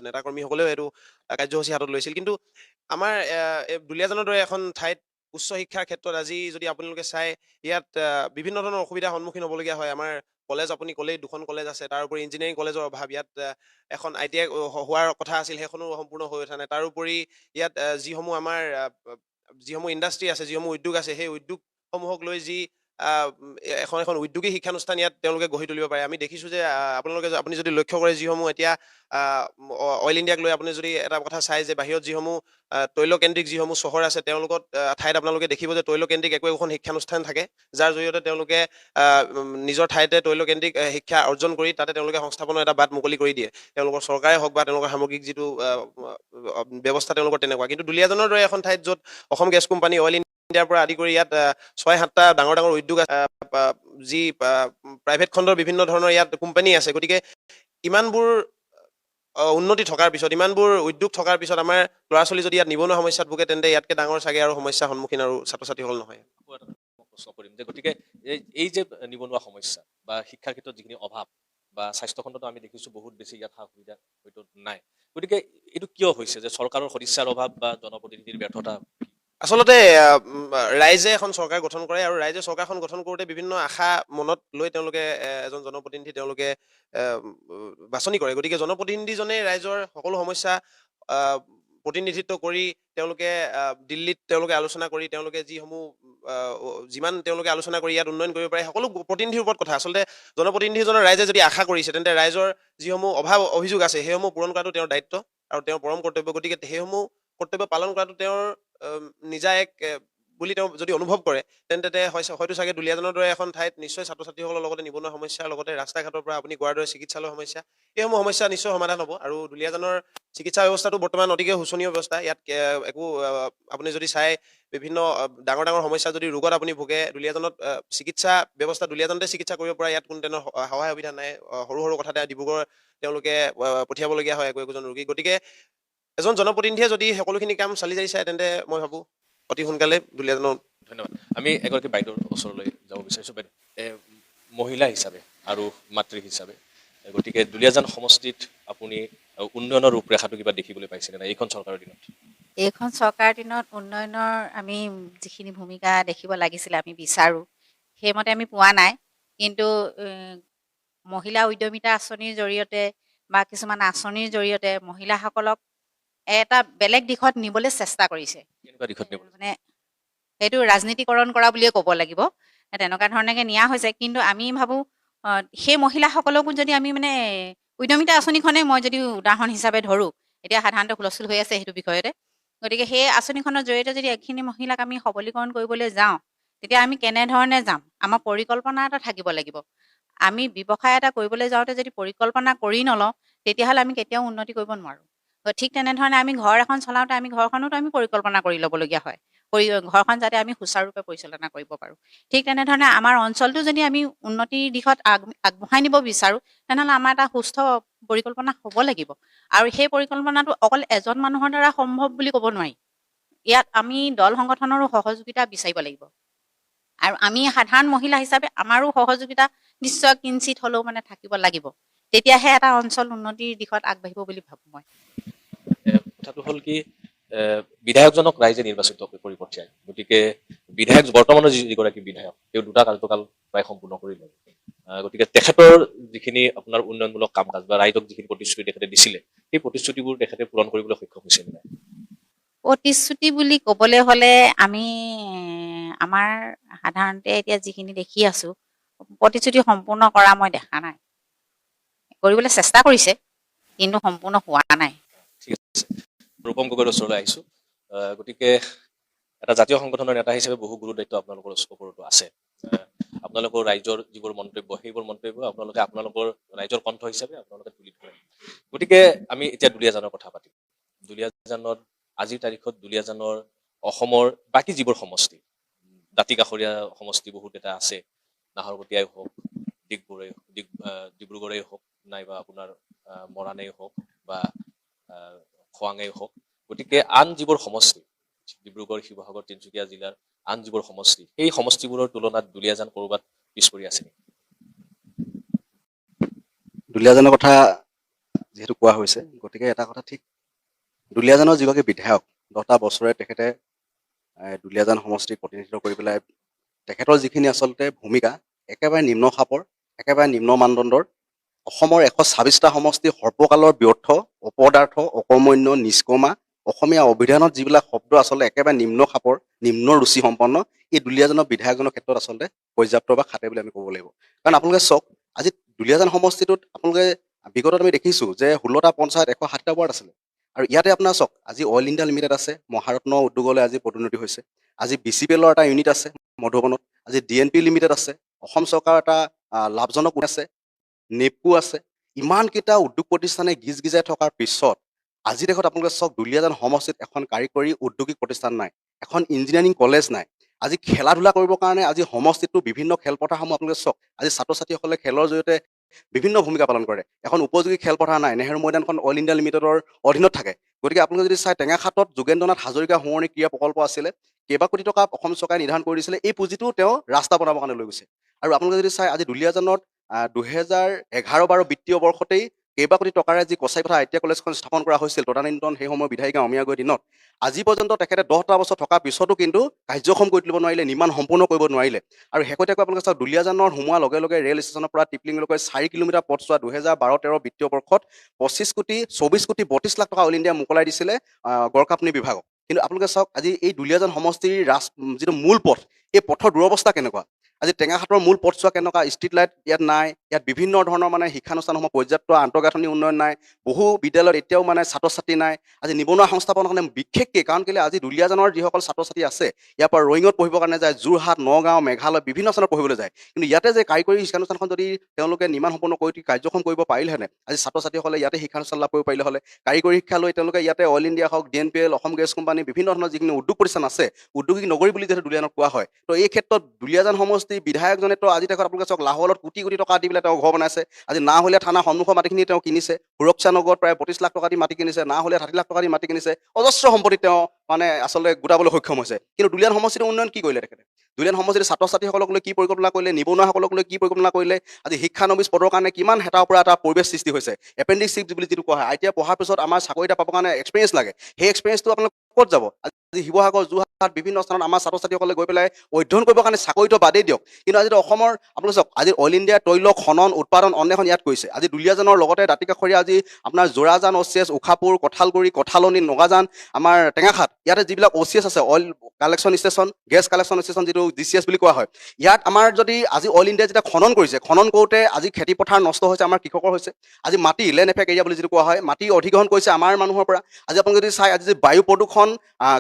নেতাকৰ্মীসকলেও এইটো কাৰ্যসূচী হাতত লৈছিল। কিন্তু আমাৰ দুলীয়াজানৰ দৰে এখন ঠাইত উচ্চ শিক্ষাৰ ক্ষেত্ৰত আজি যদি আপোনালোকে চাই ইয়াত বিভিন্ন ধৰণৰ অসুবিধাৰ সন্মুখীন হ'বলগীয়া হয়। আমাৰ কলেজ আপুনি ক'লেই 2খন কলেজ আছে, তাৰ উপৰি ইঞ্জিনিয়াৰিং কলেজৰ অভাৱ। ইয়াত এখন ITI হোৱাৰ কথা আছিল, সেইখনো সম্পূৰ্ণ হৈ উঠা নাই। তাৰোপৰি ইয়াত যিসমূহ ইণ্ডাষ্ট্ৰি আছে, যিসমূহ উদ্যোগ আছে, সেই উদ্যোগসমূহক লৈ যি এখন উদ্যোগিক শিক্ষানুষ্ঠান ইয়াত তেওঁলোকে গঢ়ি তুলিব পাৰে। আমি দেখিছোঁ যে আপুনি যদি লক্ষ্য কৰে যিসমূহ এতিয়া অইল ইণ্ডিয়াক লৈ আপুনি যদি এটা কথা চাই যে বাহিৰত যিসমূহ তৈলকেন্দ্ৰিক যিসমূহ চহৰ আছে তেওঁলোকত ঠাইত আপোনালোকে দেখিব যে তৈলকেন্দ্ৰিক একো শিক্ষানুষ্ঠান থাকে, যাৰ জৰিয়তে তেওঁলোকে নিজৰ ঠাইতে তৈলকেন্দ্ৰিক শিক্ষা অৰ্জন কৰি তাতে তেওঁলোকে সংস্থাপনৰ এটা বাট মুকলি কৰি দিয়ে। তেওঁলোকৰ চৰকাৰে হওক বা তেওঁলোকৰ সামগ্ৰিক যিটো ব্যৱস্থা তেওঁলোকৰ তেনেকুৱা। কিন্তু দুলীয়াজানৰ দৰে এখন ঠাইত য'ত অসম গেছ কোম্পানী, অইল ইণ্ডিয়াৰ পৰা আদি কৰি ইয়াত 6-7টা ডাঙৰ ডাঙৰ উদ্যোগ আছে, যি প্ৰাইভেট খণ্ডৰ বিভিন্ন ধৰণৰ ইয়াত কোম্পানী আছে, গতিকে ইমানবোৰ উন্নতি থকাৰ পিছত, ইমানবোৰ উদ্যোগ থকাৰ পিছত আমাৰ ল'ৰা ছোৱালী যদি ইয়াত নিবনুৱা সমস্যাত ভোগে তেন্তে ইয়াতকৈ ডাঙৰ চাগে আৰু সমস্যাৰ সন্মুখীন আৰু ছাত্ৰ ছাত্ৰীসকল নহয়। আকৌ এটা প্ৰশ্ন কৰিম যে গতিকে এই যে নিবনুৱা সমস্যা বা শিক্ষাৰ ক্ষেত্ৰত যিখিনি অভাৱ বা স্বাস্থ্য খণ্ডতো আমি দেখিছোঁ বহুত বেছি ইয়াত সা সুবিধা হয়তো নাই, গতিকে এইটো কিয় হৈছে যে চৰকাৰৰ সদিচ্ছাৰ অভাৱ বা জনপ্ৰতিনিধিৰ ব্যৰ্থতা? আচলতে ৰাইজে এখন চৰকাৰ গঠন কৰে আৰু ৰাইজে চৰকাৰখন গঠন কৰোঁতে বিভিন্ন আশা মনত লৈ তেওঁলোকে এজন জনপ্ৰতিনিধি তেওঁলোকে বাছনি কৰে। গতিকে জনপ্ৰতিনিধিজনে ৰাইজৰ সকলো সমস্যা প্ৰতিনিধিত্ব কৰি তেওঁলোকে দিল্লীত তেওঁলোকে আলোচনা কৰি তেওঁলোকে যিমান তেওঁলোকে আলোচনা কৰি ইয়াত উন্নয়ন কৰিব পাৰে সকলো প্ৰতিনিধিৰ ওপৰত কথা। আচলতে জনপ্ৰতিনিধিজনৰ ৰাইজে যদি আশা কৰিছে তেন্তে ৰাইজৰ যিসমূহ অভাৱ অভিযোগ আছে সেইসমূহ পূৰণ কৰাটো তেওঁৰ দায়িত্ব আৰু তেওঁৰ পৰম কৰ্তব্য। গতিকে সেইসমূহ কৰ্তব্য পালন কৰাটো তেওঁৰ নিজা এক বুলি তেওঁ যদি অনুভৱ কৰে তেন্তে হয়তো চাগে দুলীয়াজানৰ দৰে এখন ঠাইত নিশ্চয় ছাত্ৰ ছাত্ৰীসকলৰ লগতে নিবনুৱা সমস্যাৰ লগতে ৰাস্তা ঘাটৰ পৰা আপুনি কোৱাৰ দৰে চিকিৎসালয় সমস্যা, এইসমূহ সমস্যা নিশ্চয় সমাধান হ'ব। আৰু দুলীয়াজানৰ চিকিৎসা ব্যৱস্থাটো বৰ্তমান অতিকে শোচনীয় ব্যৱস্থা। ইয়াত একো আপুনি যদি চাই বিভিন্ন ডাঙৰ ডাঙৰ সমস্যা যদি ৰোগত আপুনি ভোগে দুলীয়াজানত চিকিৎসা ব্যৱস্থা দুলীয়াজানতে চিকিৎসা কৰিব পৰা ইয়াত কোনো ধৰণৰ সহায় সুবিধা নাই। সৰু সৰু কথাতে ডিব্ৰুগড় তেওঁলোকে পঠিয়াবলগীয়া হয় একোজন ৰোগী। গতিকে এজন জনপ্ৰতিনিধিয়ে যদি সকলোখিনি কাম চালি জাৰি চায় তেন্তে মই ভাবোঁ অতি সোনকালে দুলীয়াজানৰ। ধন্যবাদ। আমি এগৰাকী বাইদেউৰ ওচৰলৈ যাব বিচাৰিছোঁ। বাইদেউ মহিলা হিচাপে আৰু মাতৃ হিচাপে গতিকে দুলীয়াজান সমষ্টিত আপুনি উন্নয়নৰ ৰূপৰেখাটো কিবা দেখিবলৈ পাইছেনে নাই এইখন চৰকাৰৰ দিনত? এইখন চৰকাৰ দিনত উন্নয়নৰ আমি যিখিনি ভূমিকা দেখিব লাগিছিলে আমি বিচাৰোঁ সেইমতে আমি পোৱা নাই। কিন্তু মহিলা উদ্যমিতা আঁচনিৰ জৰিয়তে বা কিছুমান আঁচনিৰ জৰিয়তে মহিলাসকলক এটা বেলেগ দিশত নিবলৈ চেষ্টা কৰিছে। কেনেকুৱা দিশত নিব? মানে সেইটো ৰাজনীতিকৰণ কৰা বুলিয়ে ক'ব লাগিব। তেনেকুৱা ধৰণেকে নিয়া হৈছে। কিন্তু আমি ভাবোঁ সেই মহিলাসকলকো যদি আমি মানে উদ্যমিতা আঁচনিখনেই মই যদি উদাহৰণ হিচাপে ধৰোঁ, এতিয়া সাধাৰণতে হুলস্থুল হৈ আছে সেইটো বিষয়তে। গতিকে সেই আঁচনিখনৰ জৰিয়তে যদি এইখিনি মহিলাক আমি সবলীকৰণ কৰিবলৈ যাওঁ তেতিয়া আমি কেনেধৰণে যাম? আমাৰ পৰিকল্পনা এটা থাকিব লাগিব। আমি ব্যৱসায় এটা কৰিবলৈ যাওঁতে যদি পৰিকল্পনা কৰি নলওঁ তেতিয়াহ'লে আমি কেতিয়াও উন্নতি কৰিব নোৱাৰোঁ। ঠিক তেনেধৰণে আমি ঘৰ এখন চলাওঁতে আমি ঘৰখনতো আমি পৰিকল্পনা কৰি ল'বলগীয়া হয়, ঘৰখন যাতে আমি সুচাৰুৰূপে পৰিচালনা কৰিব পাৰোঁ। ঠিক তেনেধৰণে আমাৰ অঞ্চলটো যদি আমি উন্নতিৰ দিশত আগবঢ়াই নিব বিচাৰোঁ তেনেহ'লে আমাৰ এটা সুস্থ পৰিকল্পনা হ'ব লাগিব। আৰু সেই পৰিকল্পনাটো অকল এজন মানুহৰ দ্বাৰা সম্ভৱ বুলি ক'ব নোৱাৰি। ইয়াত আমি দল সংগঠনৰো সহযোগিতা বিচাৰিব লাগিব। আৰু আমি সাধাৰণ মহিলা হিচাপে আমাৰো সহযোগিতা নিশ্চয় কিঞ্চিত হ'লেও মানে থাকিব লাগিব। তেতিয়াহে এটা অঞ্চল উন্নতিৰ দিশত আগবাঢ়িব বুলি ভাবোঁ মই। কথাটো হ'ল কি বিধায়কজনক ৰাইজে নিৰ্বাচিত কৰি পঠিয়ায়। গতিকে বিধায়ক বৰ্তমানৰ যিগৰাকী বিধায়ক তেওঁ 2টা কাৰ্যকাল প্ৰায় সম্পূৰ্ণ কৰিলে। গতিকে তেখেতৰ যিখিনি আপোনাৰ উন্নয়নমূলক কাম কাজ বা ৰাইজক যিখিনি প্ৰতিশ্ৰুতি তেখেতে দিছিলে সেই প্ৰতিশ্ৰুতিবোৰ তেখেতে পূৰণ কৰিবলৈ সক্ষম হৈছে নে নাই? প্ৰতিশ্ৰুতি বুলি ক'বলৈ হ'লে আমি আমাৰ সাধাৰণতে এতিয়া যিখিনি দেখি আছোঁ প্ৰতিশ্ৰুতি সম্পূৰ্ণ কৰা মই দেখা নাই। কৰিবলৈ চেষ্টা কৰিছে কিন্তু সম্পূৰ্ণ হোৱা নাই। ঠিক আছে, ৰূপম গগৈৰ ওচৰলৈ আহিছোঁ। গতিকে এটা জাতীয় সংগঠনৰ নেতা হিচাপে বহু গুৰু দায়িত্ব আপোনালোকৰ ওপৰতো আছে। আপোনালোকৰ ৰাইজৰ যিবোৰ মন্তব্য সেইবোৰ মন্তব্য আপোনালোকে আপোনালোকৰ ৰাইজৰ কণ্ঠ হিচাপে আপোনালোকে তুলি ধৰে। গতিকে আমি এতিয়া দুলীয়াজানৰ কথা পাতিম। দুলীয়াজানৰ আজিৰ তাৰিখত দুলীয়াজানৰ অসমৰ বাকী যিবোৰ সমষ্টি, দাঁতি কাষৰীয়া সমষ্টি বহুত এটা আছে, নাহৰকটীয়াই হওক, ডিব্ৰুগড়েই হওক, নাইবা আপোনাৰ মৰাণেই হওক বা খোৱাঙেই হওক, গতিকে আন যিবোৰ সমষ্টি, ডিব্ৰুগড়, শিৱসাগৰ, তিনিচুকীয়া জিলাৰ আন যিবোৰ সমষ্টি, সেই সমষ্টিবোৰৰ তুলনাত দুলীয়াজান ক'ৰবাত পিছ পৰি আছে নেকি? দুলীয়াজানৰ কথা যিহেতু কোৱা হৈছে, গতিকে এটা কথা ঠিক, দুলীয়াজানৰ যিগৰাকী বিধায়ক 10টা বছৰে তেখেতে দুলীয়াজান সমষ্টিক প্ৰতিনিধিত্ব কৰি পেলাই তেখেতৰ যিখিনি আচলতে ভূমিকা একেবাৰে নিম্ন খাপৰ, একেবাৰে নিম্ন মানদণ্ডৰ, অসমৰ 126টা সমষ্টি সৰ্বকালৰ ব্যৰ্থ, অপদাৰ্থ, অকৰ্মণ্য, নিষ্কমা, অসমীয়া অভিধানত যিবিলাক শব্দ আচলতে একেবাৰে নিম্ন খাপৰ, নিম্ন ৰুচি সম্পন্ন, এই দুলীয়াজানৰ বিধায়কজনৰ ক্ষেত্ৰত আচলতে পৰ্যাপ্ত বা খাটে বুলি আমি ক'ব লাগিব। কাৰণ আপোনালোকে চাওক, আজি দুলীয়াজান সমষ্টিটোত আপোনালোকে বিগতত আমি দেখিছোঁ যে 16টা পঞ্চায়ত 160টা ৱাৰ্ড আছিলে। আৰু ইয়াতে আপোনাৰ চাওক, আজি অইল ইণ্ডিয়া লিমিটেড আছে, মহাৰত্ন উদ্যোগলৈ আজি পদোন্নতি হৈছে। আজি BCPL-ৰ এটা ইউনিট আছে মধুবনত, আজি DNP লিমিটেড আছে, অসম চৰকাৰৰ এটা লাভজনক আছে, নেপকো আছে। ইমানকেইটা উদ্যোগ প্ৰতিষ্ঠানে গিজগিজাই থকাৰ পিছত আজি দেশত আপোনালোকে চাওক, দুলীয়াজান সমষ্টিত এখন কাৰিকৰী উদ্যোগিক প্ৰতিষ্ঠান নাই, এখন ইঞ্জিনিয়াৰিং কলেজ নাই। আজি খেলা ধূলা কৰিবৰ কাৰণে আজি সমষ্টিতো বিভিন্ন খেলপথাৰসমূহ আপোনালোকে চাওক, আজি ছাত্ৰ ছাত্ৰীসকলে খেলৰ জৰিয়তে বিভিন্ন ভূমিকা পালন কৰে। এখন উপযোগী খেলপথাৰ নাই, নেহেৰু মৈদানখন অইল ইণ্ডিয়া লিমিটেডৰ অধীনত থাকে। গতিকে আপোনালোকে যদি চাই, টেঙাখাটত যোগেন্দ্ৰনাথ হাজৰিকা সোঁৱৰণী ক্ৰীড়া প্ৰকল্প আছিলে, কেইবা কোটি টকা অসম চৰকাৰে নিৰ্ধাৰণ কৰি দিছিলে, এই পুঁজিটো তেওঁ ৰাস্তা বনাবৰ কাৰণে লৈ গৈছে। আৰু আপোনালোকে যদি চাই, আজি দুলীয়াজানত 2011-12 বিত্তীয় বৰ্ষতেই কেইবা কোটি টকাৰে যি কছাৰীপথাৰ ITI কলেজখন স্থাপন কৰা হৈছিল তদানীন্তন সেই সময়ৰ বিধায়িকা অমিয়া গগৈৰ দিনত, আজি পৰ্যন্ত তেখেতে 10টা বছৰ থকাৰ পিছতো কিন্তু কাৰ্যক্ষম কৰি তুলিব নোৱাৰিলে, নিৰ্মাণ সম্পূৰ্ণ কৰিব নোৱাৰিলে। আৰু শেহতীয়াকৈ আপোনালোকে চাওক, দুলীয়াজানৰ সোমোৱাৰ লগে লগে ৰেল ষ্টেচনৰ পৰা টিপলিঙলৈকে 4 কিলোমিটাৰ পথছোৱা 2012-13 বিত্তীয় বৰ্ষত 24 কোটি 32 লাখ টকা অইল ইণ্ডিয়া মোকলাই দিছিলে গড়কাপ্তানি বিভাগক। কিন্তু আপোনালোকে চাওক, আজি এই দুলীয়াজান সমষ্টিৰ যিটো মূল পথ, এই পথৰ দুৰৱস্থা কেনেকুৱা। আজি টেঙাখাটৰ মূল পথছোৱা কেনেকুৱা, ষ্ট্ৰীট লাইট ইয়াত নাই, ইয়াত বিভিন্ন ধৰণৰ মানে শিক্ষানুষ্ঠানসমূহ পৰ্যাপ্ত আন্তঃগাঁথনি উন্নয়ন নাই, বহু বিদ্যালয়ত এতিয়াও মানে ছাত্ৰ ছাত্ৰী নাই। আজি নিবনুৱা সংস্থাপনৰ কাৰণে বিশেষকৈ, কাৰণ কেলৈ আজি দুলীয়াজানৰ যিসকল ছাত্ৰ ছাত্ৰী আছে, ইয়াৰ পৰা ৰয়িঙত পঢ়িবৰ কাৰণে যায়, যোৰহাট, নগাঁও, মেঘালয় বিভিন্ন স্থানত পঢ়িবলৈ যায়। কিন্তু ইয়াতে যে কাৰিকৰী শিক্ষানুষ্ঠানখন যদি তেওঁলোকে নিৰ্মাণ সম্পূৰ্ণ কৰি কাৰ্যক্ষম কৰিব পাৰিলেহেঁতেন, আজি ছাত্ৰ ছাত্ৰীসকলে ইয়াতে শিক্ষানুষ্ঠান লাভ কৰিব পাৰিলে হ'লে, কাৰিকৰী শিক্ষা লৈ তেওঁলোকে ইয়াতে অইল ইণ্ডিয়া হওক, DNPL, অসম গেছ কোম্পানী, বিভিন্ন ধৰণৰ যিখিনি উদ্যোগ প্ৰতিষ্ঠান আছে, উদ্যোগিক নগৰী বুলি যিহেতু দুলীয়াজানক কোৱা হয়, তো এই ক্ষেত্ৰত দুলীয়াজান সমষ্টি বিধায়কজনেতো আজি দেশত আপোনালোকে চাওক, লাহোৱালত কোটি কোটি টকা দি পেলাই তেওঁ ঘৰ বনাইছে। আজি নাহলীয়া থানা সন্মুখৰ মাটিখিনি তেওঁ কিনিছে, সুৰক্ষা নগৰত প্ৰায় 25 লাখ টকা দি মাটি কিনিছে, নাহলীয়াত 60 লাখ টকা দি মাটি কিনিছে, অজস্ৰ সম্পত্তি তেওঁ মানে আচলতে গোটাবলৈ সক্ষম হৈছে। কিন্তু দুলীয়াজান সমষ্টিৰ উন্নয়ন কি কৰিলে তেখেতে? দুলীয়াজান সমষ্টিৰ ছাত্ৰ ছাত্ৰীসকলক লৈ কি পৰিকল্পনা কৰিলে, নিবনুৱাসকলক লৈ কি পৰিকল্পনা কৰিলে, আজি শিক্ষানবিছ পদৰ কাৰণে কিমান হেতাৰ পৰা এটা পৰিৱেশ সৃষ্টি হৈছে। এপেণ্ডিক্স 6 বুলি যিটো কোৱা হয়, ITI পঢ়াৰ পিছত আমাৰ চাকৰি এটা পাবৰ কাৰণে এক্সপিৰিয়েঞ্চ লাগে, সেই এক্সপিৰিয়েঞ্চটো আপোনালোক ক'ত যাব? আজি শিৱসাগৰ, যোৰহাট বিভিন্ন স্থানত আমাৰ ছাত্ৰ ছাত্ৰীসকলে গৈ পেলাই অধ্যয়ন কৰিবৰ কাৰণে চাকৰিটো বাদেই দিয়ক, কিন্তু আজি অসমৰ আপোনালোকে চাওক, আজি অইল ইণ্ডিয়া তৈল খনন উৎপাদন অন্বেষণ ইয়াত কৰিছে। আজি দুলীয়াজানৰ লগতে দাঁতি কাষৰীয়া আজি আপোনাৰ জোৰাজান OCS, উষাপুৰ, কঁঠালগুৰি, কঁঠালনি, নগাজান, আমাৰ টেঙাখাট, ইয়াতে যিবিলাক OCS আছে, oil collection station, gas collection station যিটো GCS বুলি কোৱা হয়, ইয়াত আমাৰ যদি আজি অইল ইণ্ডিয়া যেতিয়া খনন কৰিছে, খনন কৰোঁতে আজি খেতিপথাৰ নষ্ট হৈছে, আমাৰ কৃষকৰ হৈছে। আজি মাটি লেণ্ড এফেক্ট এৰিয়া বুলি যিটো কোৱা হয়, মাটি অধিগ্ৰহণ কৰিছে আমাৰ মানুহৰ পৰা। আজি আপোনালোকে যদি চাই, আজি যে বায়ু প্ৰদূষণ,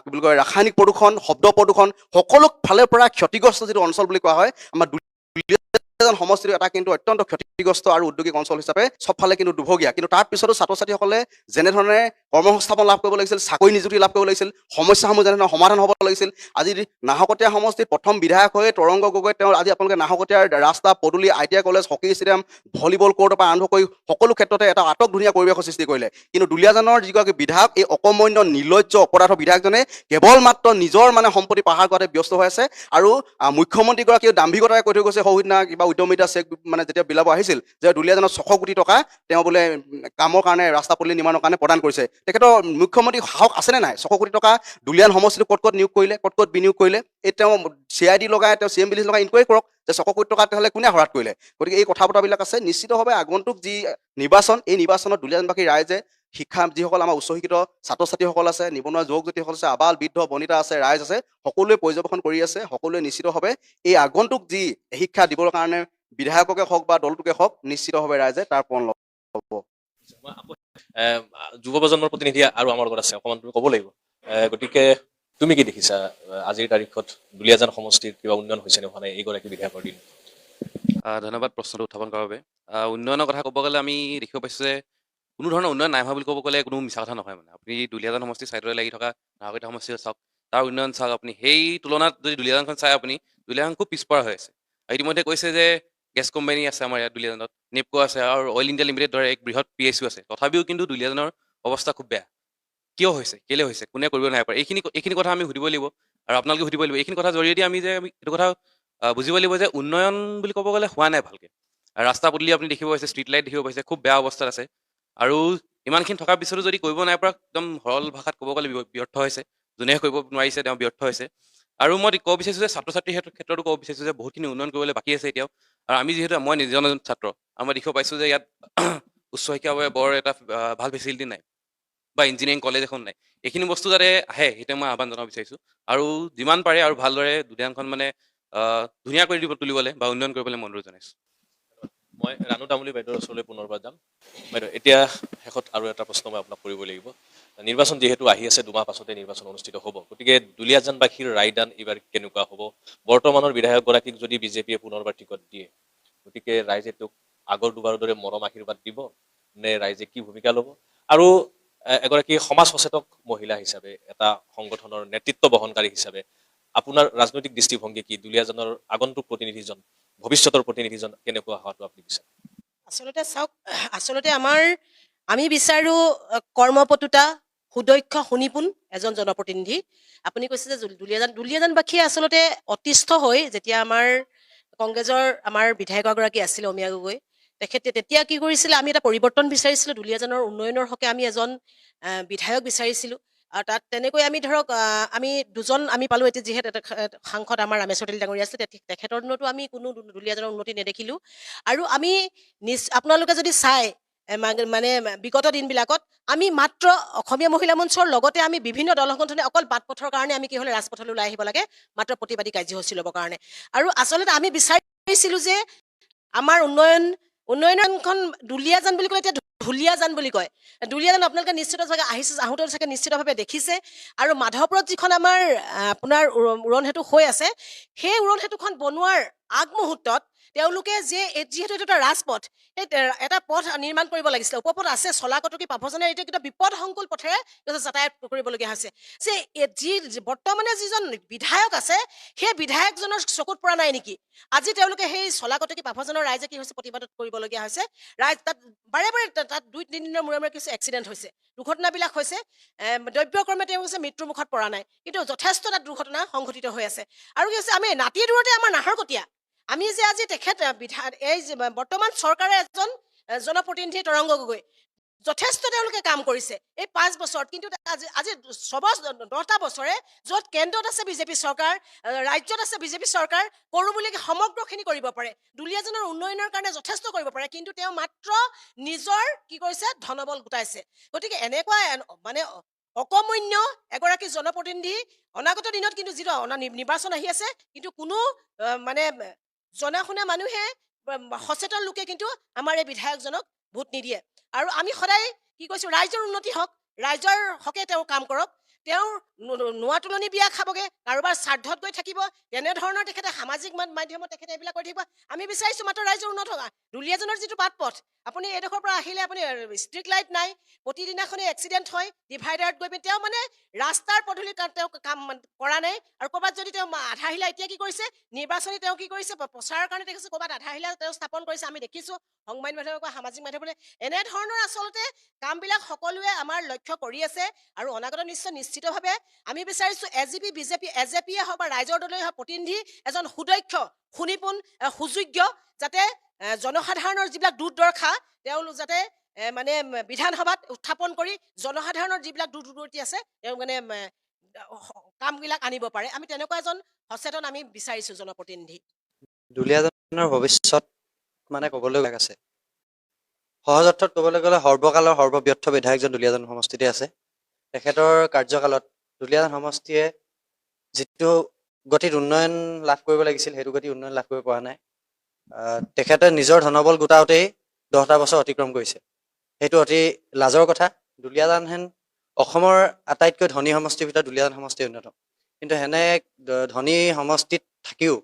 কি বুলি কয়, ৰাসায়নিক প্ৰদূষণ, শব্দ প্ৰদূষণ, সকলো ফালৰ পৰা ক্ষতিগ্ৰস্ত যিটো অঞ্চল বুলি কোৱা হয়, আমাৰ দুলীয়াজান সমষ্টিটো এটা কিন্তু অত্যন্ত ক্ষতিগ্ৰস্ত আৰু উদ্যোগিক অঞ্চল হিচাপে চবফালে কিন্তু দুভগীয়া। কিন্তু তাৰ পিছতো ছাত্ৰ ছাত্ৰীসকলে যেনেধৰণে কৰ্মসংস্থাপন লাভ কৰিব লাগিছিল, চাকৰি নিযুক্তি লাভ কৰিব লাগিছিল, সমস্যাসমূহ যেনেধৰণে সমাধান হ'ব লাগিছিল, আজি নাহকটীয়া সমষ্টিত প্ৰথম বিধায়ক হৈ তৰংগ গগৈ, তেওঁ আজি আপোনালোকে নাহকটীয়াৰ ৰাস্তা পদূলি, ITI college, hockey stadium, volleyball কোৰ্টৰ পৰা আৰম্ভ কৰি সকলো ক্ষেত্ৰতে এটা আটক ধুনীয়া পৰিৱেশৰ সৃষ্টি কৰিলে। কিন্তু দুলীয়াজানৰ যিগৰাকী বিধায়ক, এই অকৰ্মণ্য নিৰ্লজ্জ অপৰাধ বিধায়কজনে কেৱল মাত্ৰ নিজৰ মানে সম্পত্তি পাহাৰ কৰাতে ব্যস্ত হৈ আছে। আৰু মুখ্যমন্ত্ৰীগৰাকীয়ে দাম্ভিকতাৰে কৈ থৈ গৈছে, সৌদিনা কিবা উদ্যমিতা চেক মানে যেতিয়া বিলাব আহিছিল, যে দুলীয়াজানত 600 কোটি টকা তেওঁ বোলে কামৰ কাৰণে, ৰাস্তা পদূলি নিৰ্মাণৰ কাৰণে প্ৰদান কৰিছে। তেখেতৰ মুখ্যমন্ত্ৰী সাহস আছেনে নাই? 600 কোটি টকা দুলীয়াজান সমষ্টিটো ক'ত ক'ত নিয়োগ কৰিলে, ক'ত ক'ত বিনিয়োগ কৰিলে, এই তেওঁ CID লগাই, তেওঁ CM বিলিচ লগাই ইনকুৱাৰী কৰক যে 600 কোটি টকা তেতিয়াহ'লে কোনে হৰাট কৰিলে। গতিকে এই কথা বতৰাবিলাক আছে। নিশ্চিতভাৱে আগন্তুক যি নিৰ্বাচন, এই নিৰ্বাচনত দুলীয়াজানবাসী ৰাইজে, শিক্ষা যিসকল আমাৰ উচ্চ শিক্ষিত ছাত্ৰ ছাত্ৰীসকল আছে, নিবনুৱা যুৱক যুৱতীসকল আছে, আবাল বৃদ্ধ বনিতা আছে, ৰাইজ আছে, সকলোৱে পৰ্যবেক্ষণ কৰি আছে। সকলোৱে নিশ্চিতভাৱে এই আগন্তুক যি শিক্ষা দিবৰ কাৰণে বিধায়ককে হওক বা দলটোকে হওক, নিশ্চিতভাৱে ৰাইজে তাৰ পণ ল'ব। যুৱ প্ৰজন্মৰ প্ৰতিনিধি আৰু আমাৰ লগত আছে, অকণমান তুমি ক'ব লাগিব। গতিকে তুমি কি দেখিছা আজিৰ তাৰিখত দুলীয়াজান সমষ্টিৰ কিবা উন্নয়ন হৈছে নে হোৱা নাই এইগৰাকী বিধায়কৰ দিন? ধন্যবাদ প্ৰশ্নটো উত্থাপন কৰাৰ বাবে। উন্নয়নৰ কথা ক'ব গ'লে আমি দেখিব পাইছোঁ যে কোনো ধৰণৰ উন্নয়ন নাই হোৱা বুলি ক'ব গ'লে কোনো মিছা কথা নহয় মানে। আপুনি দুলীয়াজান সমষ্টিৰ ছাইডতে লাগি থকা নাহৰকটীয়া সমষ্টি চাওক, তাৰ উন্নয়ন চাওক আপুনি। সেই তুলনাত যদি দুলীয়াজানখন চাই আপুনি, দুলীয়াজান খুব পিছপৰা হৈ আছে। আৰু ইতিমধ্যে কৈছে যে গেছ কোম্পানী আছে আমাৰ ইয়াত দুলীয়াজানত, নেপকো আছে আৰু অইল ইণ্ডিয়া লিমিটেড দৰে এক বৃহৎ PSU আছে। তথাপিও কিন্তু দুলীয়াজানৰ অৱস্থা খুব বেয়া। কিয় হৈছে, কেলে হৈছে, কোনে কৰিব নাই পাৰে, এইখিনি কথা আমি সুধিব লাগিব আৰু আপোনালোকে সুধিব লাগিব। এইখিনি কথাৰ জৰিয়তে আমি এইটো কথা বুজিব লাগিব যে উন্নয়ন বুলি ক'ব গ'লে হোৱা নাই ভালকে। আৰু ৰাস্তা পদূলি আপুনি দেখিব পাইছে, ষ্ট্ৰীট লাইট দেখিব পাইছে, খুব বেয়া অৱস্থাত আছে। আৰু ইমানখিনি থকাৰ পিছতো যদি কৰিব নাই পৰা, একদম সৰল ভাষাত ক'ব গ'লে ব্যৰ্থ হৈছে। যোনে কৰিব নোৱাৰিছে তেওঁ ব্যৰ্থ হৈছে। আৰু মই ক'ব বিচাৰিছোঁ যে ছাত্ৰ ছাত্ৰীৰ ক্ষেত্ৰতো ক'ব বিচাৰিছোঁ যে বহুতখিনি উন্নয়ন কৰিবলৈ বাকী আছে এতিয়াও। আৰু আমি যিহেতু মই নিজজন এজন ছাত্ৰ, আমাৰ দেখিব পাইছোঁ যে ইয়াত উচ্চ শিক্ষাৰ বাবে বৰ এটা ভাল ফেচিলিটি নাই বা ইঞ্জিনিয়াৰিং কলেজ এখন নাই। এইখিনি বস্তু যাতে আহে সেইটোৱে মই আহ্বান জনাব বিচাৰিছোঁ। আৰু যিমান পাৰে আৰু ভালদৰে দুলীয়াজানখন মানে ধুনীয়া কৰি তুলিবলৈ বা উন্নয়ন কৰিবলৈ মই অনুৰোধ জনাইছোঁ। মই ৰাণু তামুলী বাইদেউৰ ওচৰলৈ পুনৰবাৰ যাম। বাইদেউ, এতিয়া শেষত আৰু এটা প্ৰশ্ন মই আপোনাক কৰিব লাগিব। নিৰ্বাচন যিহেতু আহি আছে, 2 মাহ পাছতে নিৰ্বাচন অনুষ্ঠিত হ'ব, গতিকে দুলীয়াজানবাসীৰ ৰায়দান এইবাৰ কেনেকুৱা হ'ব? বৰ্তমানৰ বিধায়কগৰাকীক যদি বিজেপিয়ে পুনৰবাৰ টিকট দিয়ে, গতিকে ৰাইজে তেওঁক আগৰ দুবাৰৰ দৰে মৰম আশীৰ্বাদ দিব নে ৰাইজে কি ভূমিকা ল'ব? আৰু এগৰাকী সমাজ সচেতক মহিলা হিচাপে, এটা সংগঠনৰ নেতৃত্ব বহনকাৰী হিচাপে আপোনাৰ ৰাজনৈতিক দৃষ্টিভংগী কি? দুলীয়াজানৰ আগন্তুক প্ৰতিনিধিজন, ভৱিষ্যতৰ প্ৰতিনিধিজন কেনেকুৱা হোৱাটো আপুনি বিচাৰে? আচলতে চাওক, আচলতে আমি বিচাৰো কৰ্মপটুতা, সুদক্ষ, সুনিপুণ এজন জনপ্ৰতিনিধি। আপুনি কৈছে যে দুলীয়াজানবাসীয়ে আচলতে অতিষ্ঠ হৈ, যেতিয়া আমাৰ কংগ্ৰেছৰ আমাৰ বিধায়কগৰাকী আছিলে অমীয়া গগৈ, তেখেতে তেতিয়া কি কৰিছিলে, আমি এটা পৰিৱৰ্তন বিচাৰিছিলোঁ। দুলীয়াজানৰ উন্নয়নৰ হকে আমি এজন বিধায়ক বিচাৰিছিলোঁ। আৰু তাত তেনেকৈ আমি ধৰক আমি দুজন আমি পালোঁ। এতিয়া যিহেতু এটা সাংসদ আমাৰ ৰামেশ্বৰ তেলী ডাঙৰীয়া আছিলে, তেখেতৰ দিনতো আমি কোনো দুলীয়াজানৰ উন্নতি নেদেখিলোঁ। আৰু আমি আপোনালোকে যদি চাই মানে বিগত দিনবিলাকত আমি মাত্ৰ অসমীয়া মহিলা মঞ্চৰ লগতে আমি বিভিন্ন দল সংগঠনে অকল বাট পথৰ কাৰণে আমি কি হ'লে ৰাজপথলৈ ওলাই আহিব লাগে, মাত্ৰ প্ৰতিবাদী কাৰ্যসূচী ল'বৰ কাৰণে। আৰু আচলতে আমি বিচাৰিছিলোঁ যে আমাৰ উন্নয়নখন দুলীয়াজান বুলি কয়, এতিয়া ধুলীয়াজান বুলি কয়। দুলীয়াজান আপোনালোকে নিশ্চিতভাৱে আহোঁতে চাগে নিশ্চিতভাৱে দেখিছে। আৰু মাধৱপুৰত যিখন আমাৰ আপোনাৰ উৰণ সেতু হৈ আছে, সেই উৰণ সেতুখন বনোৱাৰ আগমুহূৰ্তত তেওঁলোকে যিহেতু এইটো এটা ৰাজপথ, সেই এটা পথ নিৰ্মাণ কৰিব লাগিছিলে। উপপথ আছে, চলাকটকী পাভজনে এতিয়া কিন্তু বিপদসংকুল পথেৰে যাতায়াত কৰিবলগীয়া হৈছে। যে বৰ্তমানে যিজন বিধায়ক আছে, সেই বিধায়কজনৰ চকুত পৰা নাই নেকি? আজি তেওঁলোকে সেই চলাকটকী পাভজনৰ ৰাইজে কি হৈছে, প্ৰতিবাদত কৰিবলগীয়া হৈছে। ৰাইজ তাত বাৰে তাত 2-3 দিনৰ মূৰে মূৰে কিছু এক্সিডেণ্ট হৈছে, দুৰ্ঘটনাবিলাক হৈছে। দ্ৰব্যক্ৰমে তেওঁ হৈছে মৃত্যুৰ মুখত পৰা নাই, কিন্তু যথেষ্ট তাত দুৰ্ঘটনা সংঘটিত হৈ আছে। আৰু কি হৈছে, আমি নাতি দূৰতে আমাৰ নাহৰকটীয়া, আমি যে আজি তেখেত এই বৰ্তমান চৰকাৰে এজন জনপ্ৰতিনিধি তৰংগ গগৈ, যথেষ্ট তেওঁলোকে কাম কৰিছে এই 5 বছৰত। কিন্তু আজি 10টা বছৰে য'ত কেন্দ্ৰত আছে বিজেপি চৰকাৰ, ৰাজ্যত আছে বিজেপি চৰকাৰ, কৰোঁ বুলি সমগ্ৰখিনি কৰিব পাৰে, দুলীয়াজানৰ উন্নয়নৰ কাৰণে যথেষ্ট কৰিব পাৰে, কিন্তু তেওঁ মাত্ৰ নিজৰ কি কৰিছে, ধনবল গোটাইছে। গতিকে এনেকুৱা মানে অকমন্য এগৰাকী জনপ্ৰতিনিধি অনাগত দিনত কিন্তু যিটো নিৰ্বাচন আহি আছে, কিন্তু কোনো মানে জনা শুনা মানুহে, সচেতন লোকে কিন্তু আমাৰ এই বিধায়কজনক ভোট নিদিয়ে। আৰু আমি সদায় কি কৈছোঁ, ৰাইজৰ উন্নতি হওক, ৰাইজৰ হকে তেওঁ কাম কৰক। তেওঁৰ নোৱা তুলনি বিয়া খাবগে, কাৰোবাৰ স্বাৰ্থত গৈ থাকিব, তেনেধৰণৰ তেখেতে সামাজিক মাধ্যমত তেখেতে এইবিলাক কৰি থাকিব। আমি বিচাৰিছোঁ মাত্ৰ ৰাইজৰ উন্নত হোৱা। দুলীয়াজানৰ যিটো বাটপথ, আপুনি এইডোখৰ পৰা আহিলে আপুনি ষ্ট্ৰীট লাইট নাই, প্ৰতিদিনাখনে এক্সিডেণ্ট হয়, ডিভাইডাৰত গৈ পিনে তেওঁ মানে ৰাস্তাৰ পদূলি তেওঁ কাম কৰা নাই। আৰু ক'ৰবাত যদি তেওঁ আধাৰশিলা এতিয়া কি কৰিছে, নিৰ্বাচনী তেওঁ কি কৰিছে, প্ৰচাৰৰ কাৰণে দেখিছোঁ ক'ৰবাত আধাৰশিলা তেওঁ স্থাপন কৰিছে, আমি দেখিছোঁ সংবাদ মাধ্যমে বা সামাজিক মাধ্যমে। এনেধৰণৰ আচলতে কামবিলাক সকলোৱে আমাৰ লক্ষ্য কৰি আছে। আৰু অনাগত নিশ্চিতভাৱে আমি বিচাৰিছোঁ এজেপিয়ে হওক বা ৰাইজৰ দলেই হওক, প্ৰতিনিধি এজন সুদক্ষ, সুনিপুণ, সুযোগ্য, যাতে জনসাধাৰণৰ যিবিলাক দুৰ্দশা তেওঁলোক যাতে মানে বিধানসভাত উত্থাপন কৰি জনসাধাৰণৰ যিবিলাক দুৰ্গতি আছে তেওঁ মানে কামবিলাক আনিব পাৰে। আমি তেনেকুৱা এজন সচেতন আমি বিচাৰিছোঁ জনপ্ৰতিনিধি। দুলীয়াজানৰ ভৱিষ্যত মানে ক'বলৈ লাগ আছে। সহজ অৰ্থত ক'বলৈ গ'লে সৰ্বকালৰ সৰ্ববৃহৎ বিধায়কজন দুলীয়াজান সমষ্টিতে আছে। তেখেতৰ কাৰ্যকালত দুলীয়াজান সমষ্টিয়ে যিটো গতিত উন্নয়ন লাভ কৰিব লাগিছিল, সেইটো গতিত উন্নয়ন লাভ কৰিব পৰা নাই। তেখেতে নিজৰ ধনবল গোটাওতেই 10টা বছৰ অতিক্ৰম কৰিছে। সেইটো অতি লাজৰ কথা। দুলীয়াজান হেন অসমৰ আটাইতকৈ ধনী সমষ্টিৰ ভিতৰত দুলীয়াজান সমষ্টি অন্যতম। কিন্তু হেনে ধনী সমষ্টিত থাকিও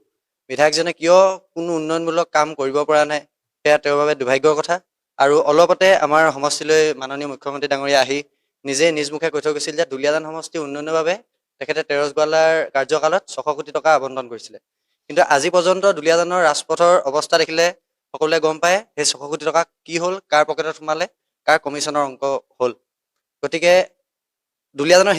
বিধায়কজনে কিয় কোনো উন্নয়নমূলক কাম কৰিব পৰা নাই সেয়া তেওঁৰ বাবে দুৰ্ভাগ্যৰ কথা। আৰু অলপতে আমাৰ সমষ্টিলৈ মাননীয় মুখ্যমন্ত্ৰী ডাঙৰীয়া আহি নিজে নিজ মুখে কৈ থৈ গৈছিল যে দুলীয়াজান সমষ্টি উন্নয়নৰ বাবে তেখেতে তেৰছগোৱালাৰ কাৰ্যকালত 600 কোটি টকা আবণ্টন কৰিছিলে। কিন্তু আজি পৰ্যন্ত দুলীয়াজানৰ ৰাজপথৰ অৱস্থা দেখিলে সকলোৱে গম পায় সেই 600 কোটি টকা কি হ'ল, কাৰ পকেটত সোমালে, কাৰ কমিশ্যনৰ অংক হ'ল। গতিকে দুলীয়াজানৰ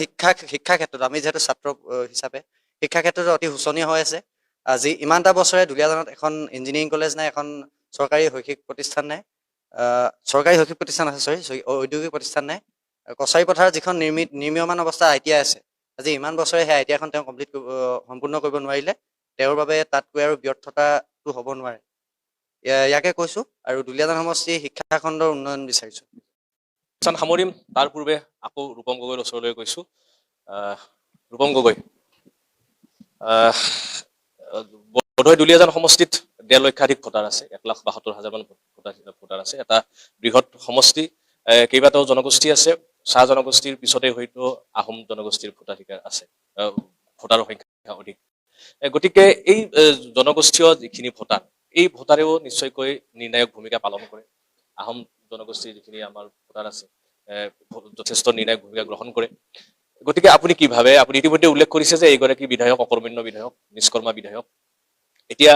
শিক্ষা ক্ষেত্ৰত আমি যিহেতু ছাত্ৰ হিচাপে শিক্ষা ক্ষেত্ৰত অতি শোচনীয় হৈ আছে। আজি ইমানটা বছৰে দুলীয়াজানত এখন ইঞ্জিনিয়াৰিং কলেজ নাই, এখন চৰকাৰী শৈক্ষিক প্ৰতিষ্ঠান নাই, চৰকাৰী শৈক্ষিক প্ৰতিষ্ঠান আছে, ঔদ্যোগিক প্ৰতিষ্ঠান নাই। কছাৰী পথাৰত যিখন নিৰ্মীয়মান অৱস্থা ITI আছে, আজি ইমান বছৰে সেই ITI খন তেওঁ সম্পূৰ্ণ কৰিব নোৱাৰিলে। তেওঁৰ বাবে তাতকৈ আৰু ব্যৰ্থতাটো হ'ব নোৱাৰে। ইয়াকে কৈছো আৰু দুলীয়াজান সমষ্টি শিক্ষা খণ্ডৰ উন্নয়ন বিচাৰিছো। সামৰিম। তাৰ পূৰ্বে আকৌ ৰূপম গগৈৰ ওচৰলৈ গৈছো। ৰূপম গগৈ, বোধহয় দুলীয়াজান সমষ্টিত 1.5 লক্ষাধিক ভোটাৰ আছে, 1,72,000 মান ভোটাৰ আছে। এটা বৃহৎ সমষ্টি, কেইবাটাও জনগোষ্ঠী আছে। চাহ জনগোষ্ঠীৰ পিছতে হয়তো আহোম জনগোষ্ঠীৰ ভোটাধিকাৰ আছে, ভোটাৰৰ সংখ্যা অধিক। গতিকে এই জনগোষ্ঠীয় যিখিনি ভোটাৰ, এই ভোটাৰেও নিশ্চয়কৈ নিৰ্ণায়ক ভূমিকা পালন কৰে। আহোম জনগোষ্ঠীৰ যিখিনি আমাৰ ভোটাৰ আছে যথেষ্ট নিৰ্ণায়ক ভূমিকা গ্ৰহণ কৰে। গতিকে আপুনি কি ভাবে? আপুনি ইতিমধ্যে উল্লেখ কৰিছে যে এইগৰাকী বিধায়ক অকৰ্মণ্য বিধায়ক, নিষ্কৰ্মা বিধায়ক। এতিয়া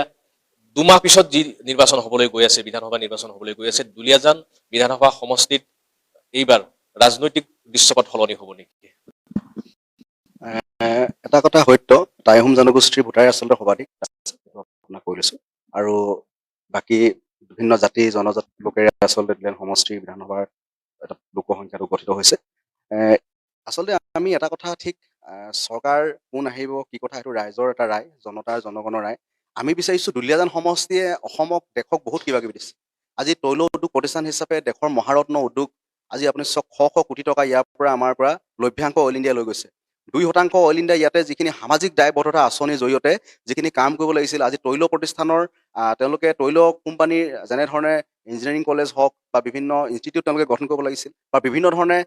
2 মাহ পিছত যি নিৰ্বাচন হ'বলৈ গৈ আছে, বিধানসভা নিৰ্বাচন হ'বলৈ গৈ আছে, দুলীয়াজান বিধানসভা সমষ্টিত এইবাৰ ৰাজনৈতিক দৃশ্যপট সলনি হ'ব নেকি? এটা কথা সত্য, আহোম জনগোষ্ঠীৰ ভোটাৰে আচলতে সৰ্বাধিক আপোনাক কৈ লৈছো। আৰু বাকী বিভিন্ন জাতি জনজাতি লোকেৰে আচলতে দুলীয়াজান সমষ্টিৰ বিধানসভাৰ এটা লোকসংখ্যাটো গঠিত হৈছে। আচলতে আমি এটা কথা ঠিক, চৰকাৰ কোন আহিব কি কথা, সেইটো ৰাইজৰ এটা ৰায়, জনতাৰ জনগণৰ ৰায়। আমি বিচাৰিছো দুলীয়াজান সমষ্টিয়ে অসমক দেশক বহুত কিবা কিবি দিছে। আজি তৈল উদ্যোগ প্ৰতিষ্ঠান হিচাপে দেশৰ মহাৰত্ন উদ্যোগ, আজি আপুনি চাওক 100 কোটি টকা ইয়াৰ পৰা আমাৰ পৰা লভ্যাংশ অইল ইণ্ডিয়া লৈ গৈছে। 2% অইল ইণ্ডিয়া ইয়াতে যিখিনি সামাজিক দায়বদ্ধতা আঁচনিৰ জৰিয়তে যিখিনি কাম কৰিব লাগিছিল, আজি তৈল প্ৰতিষ্ঠানৰ তেওঁলোকে তৈল কোম্পানীৰ যেনেধৰণে ইঞ্জিনিয়াৰিং কলেজ হওক বা বিভিন্ন ইনষ্টিটিউট তেওঁলোকে গঠন কৰিব লাগিছিল, বা বিভিন্ন ধৰণে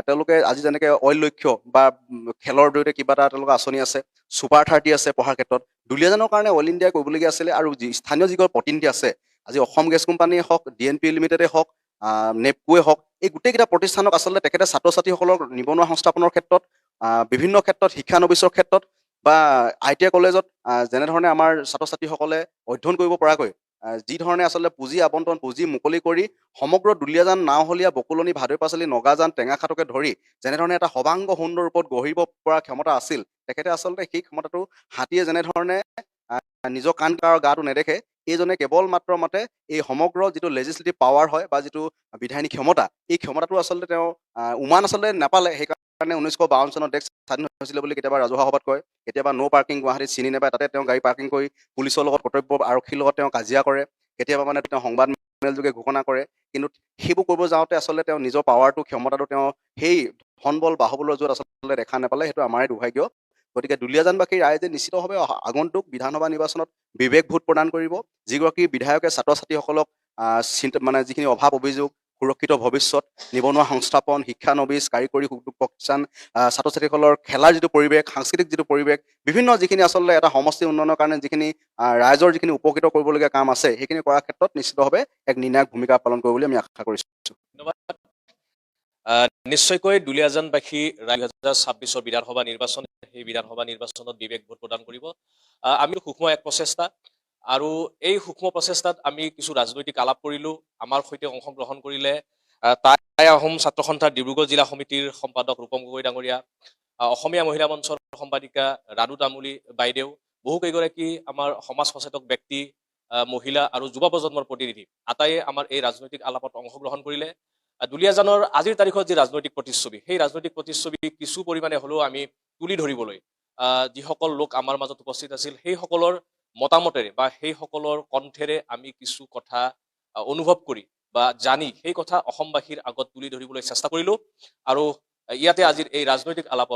তেওঁলোকে আজি যেনেকৈ অইল লক্ষ্য বা খেলৰ জৰিয়তে কিবা এটা তেওঁলোকৰ আঁচনি আছে, ছুপাৰ 30 আছে পঢ়াৰ ক্ষেত্ৰত, দুলীয়াজানৰ কাৰণে অইল ইণ্ডিয়া কৰিবলগীয়া আছিলে। আৰু স্থানীয় যিবোৰ প্ৰতিনিধি আছে, আজি অসম গেছ কোম্পানীয়ে হওক, DNP লিমিটেডে হওক, নেপকোৱে হওক, এই গোটেইকেইটা প্ৰতিষ্ঠানক আচলতে তেখেতে ছাত্ৰ ছাত্ৰীসকলক নিবনুৱা সংস্থাপনৰ ক্ষেত্ৰত, বিভিন্ন ক্ষেত্ৰত, শিক্ষানবিছৰ ক্ষেত্ৰত বা ITI কলেজত যেনেধৰণে আমাৰ ছাত্ৰ ছাত্ৰীসকলে অধ্যয়ন কৰিব পৰাকৈ যি ধৰণে আচলতে পুঁজি আবণ্টন, পুঁজি মুকলি কৰি সমগ্ৰ দুলীয়াজান, নাওহলীয়া, বকুলনি, ভাদৈ পাঁচালি, নগাজান, টেঙাখাটকে ধৰি যেনেধৰণে এটা সৰ্বাংগ সুন্দৰ ৰূপত গঢ়িব পৰা ক্ষমতা আছিল, তেখেতে আচলতে সেই ক্ষমতাটো হাতীয়ে যেনেধৰণে নিজৰ কাণ আৰু গাটো নেদেখে, এইজনে কেৱল মাত্ৰ মতে এই সমগ্ৰ যিটো লেজিছলেটিভ পাৱাৰ হয় বা যিটো বিধায়িনী ক্ষমতা, এই ক্ষমতাটো আচলতে তেওঁ উমান আচলতে নাপালে। সেইকাৰণে 1952 চনত দেশ স্বাধীন হৈছিলে বুলি কেতিয়াবা ৰাজহুৱা সভাত কয়, কেতিয়াবা ন' পাৰ্কিং গুৱাহাটীত চিনি নাপায়, তাতে তেওঁ গাড়ী পাৰ্কিং কৰি পুলিচৰ লগত, কৰ্তব্য আৰক্ষীৰ লগত তেওঁ কাজিয়া কৰে, কেতিয়াবা মানে তেওঁ সংবাদ মেল যোগে ঘোষণা কৰে। কিন্তু সেইবোৰ কৰিব যাওঁতে আচলতে তেওঁ নিজৰ পাৱাৰটো, ক্ষমতাটো তেওঁ সেই ধনবল বাহুবলৰ য'ত আচলতে দেখা নাপালে, সেইটো আমাৰে দুৰ্ভাগ্য। গতিকে দুলীয়াজানবাসী ৰাইজে নিশ্চিতভাৱে আগন্তুক বিধানসভা নিৰ্বাচনত বিবেক ভোট প্ৰদান কৰিব। যিগৰাকী বিধায়কে ছাত্ৰ ছাত্ৰীসকলক মানে যিখিনি অভাৱ অভিযোগ, সুৰক্ষিত ভৱিষ্যত, নিবনুৱা সংস্থাপন, শিক্ষানবিছ, কাৰিকৰী উদ্যোগ প্ৰতিষ্ঠান, ছাত্ৰ ছাত্ৰীসকলৰ খেলাৰ যিটো পৰিৱেশ, সাংস্কৃতিক যিটো পৰিৱেশ, বিভিন্ন যিখিনি আচলতে এটা সমষ্টি উন্নয়নৰ কাৰণে যিখিনি ৰাইজৰ যিখিনি উপকৃত কৰিবলগীয়া কাম আছে, সেইখিনি কৰাৰ ক্ষেত্ৰত নিশ্চিতভাৱে এক নিৰ্ণায়ক ভূমিকা পালন কৰিব বুলি আমি আশা কৰিছোঁ। নিশ্চয়কৈ দুলীয়াজানবাসী 2026 বিধানসভা নিৰ্বাচন, সেই বিধানসভা নিৰ্বাচনত বিবেক ভোট প্ৰদান কৰিব। আমি সূক্ষ্ম এক প্ৰচেষ্টা, আৰু এই সূক্ষ্ম প্ৰচেষ্টাত আমি কিছু ৰাজনৈতিক আলাপ কৰিলো। আমাৰ সৈতে অংশগ্ৰহণ কৰিলে টাই আহোম ছাত্ৰ সন্থাৰ ডিব্ৰুগড় জিলা সমিতিৰ সম্পাদক ৰূপম গগৈ ডাঙৰীয়া, অসমীয়া মহিলা মঞ্চৰ সম্পাদিকা ৰাণু তামুলী বাইদেউ, বহু কেইগৰাকী আমাৰ সমাজ সচেতক ব্যক্তি, মহিলা আৰু যুৱ প্ৰজন্মৰ প্ৰতিনিধি আটাইয়ে আমাৰ এই ৰাজনৈতিক আলাপত অংশগ্ৰহণ কৰিলে। দুলীয়াজানৰ আজিৰ তাৰিখত যি ৰাজনৈতিক প্ৰতিচ্ছবি, সেই ৰাজনৈতিক প্ৰতিচ্ছবি কিছু পৰিমাণে হ'লেও আমি তুলি ধৰিবলৈ যিসকল লোক আমাৰ মাজত উপস্থিত আছিল, সেইসকলৰ মতামতেৰে বা সেইসকলৰ কণ্ঠেৰে আমি কিছু কথা অনুভৱ কৰি বা জানি সেই কথা অসমবাসীৰ আগত তুলি ধৰিবলৈ চেষ্টা কৰিলো। আৰু ইয়াতে আজিৰ এই ৰাজনৈতিক আলাপৰ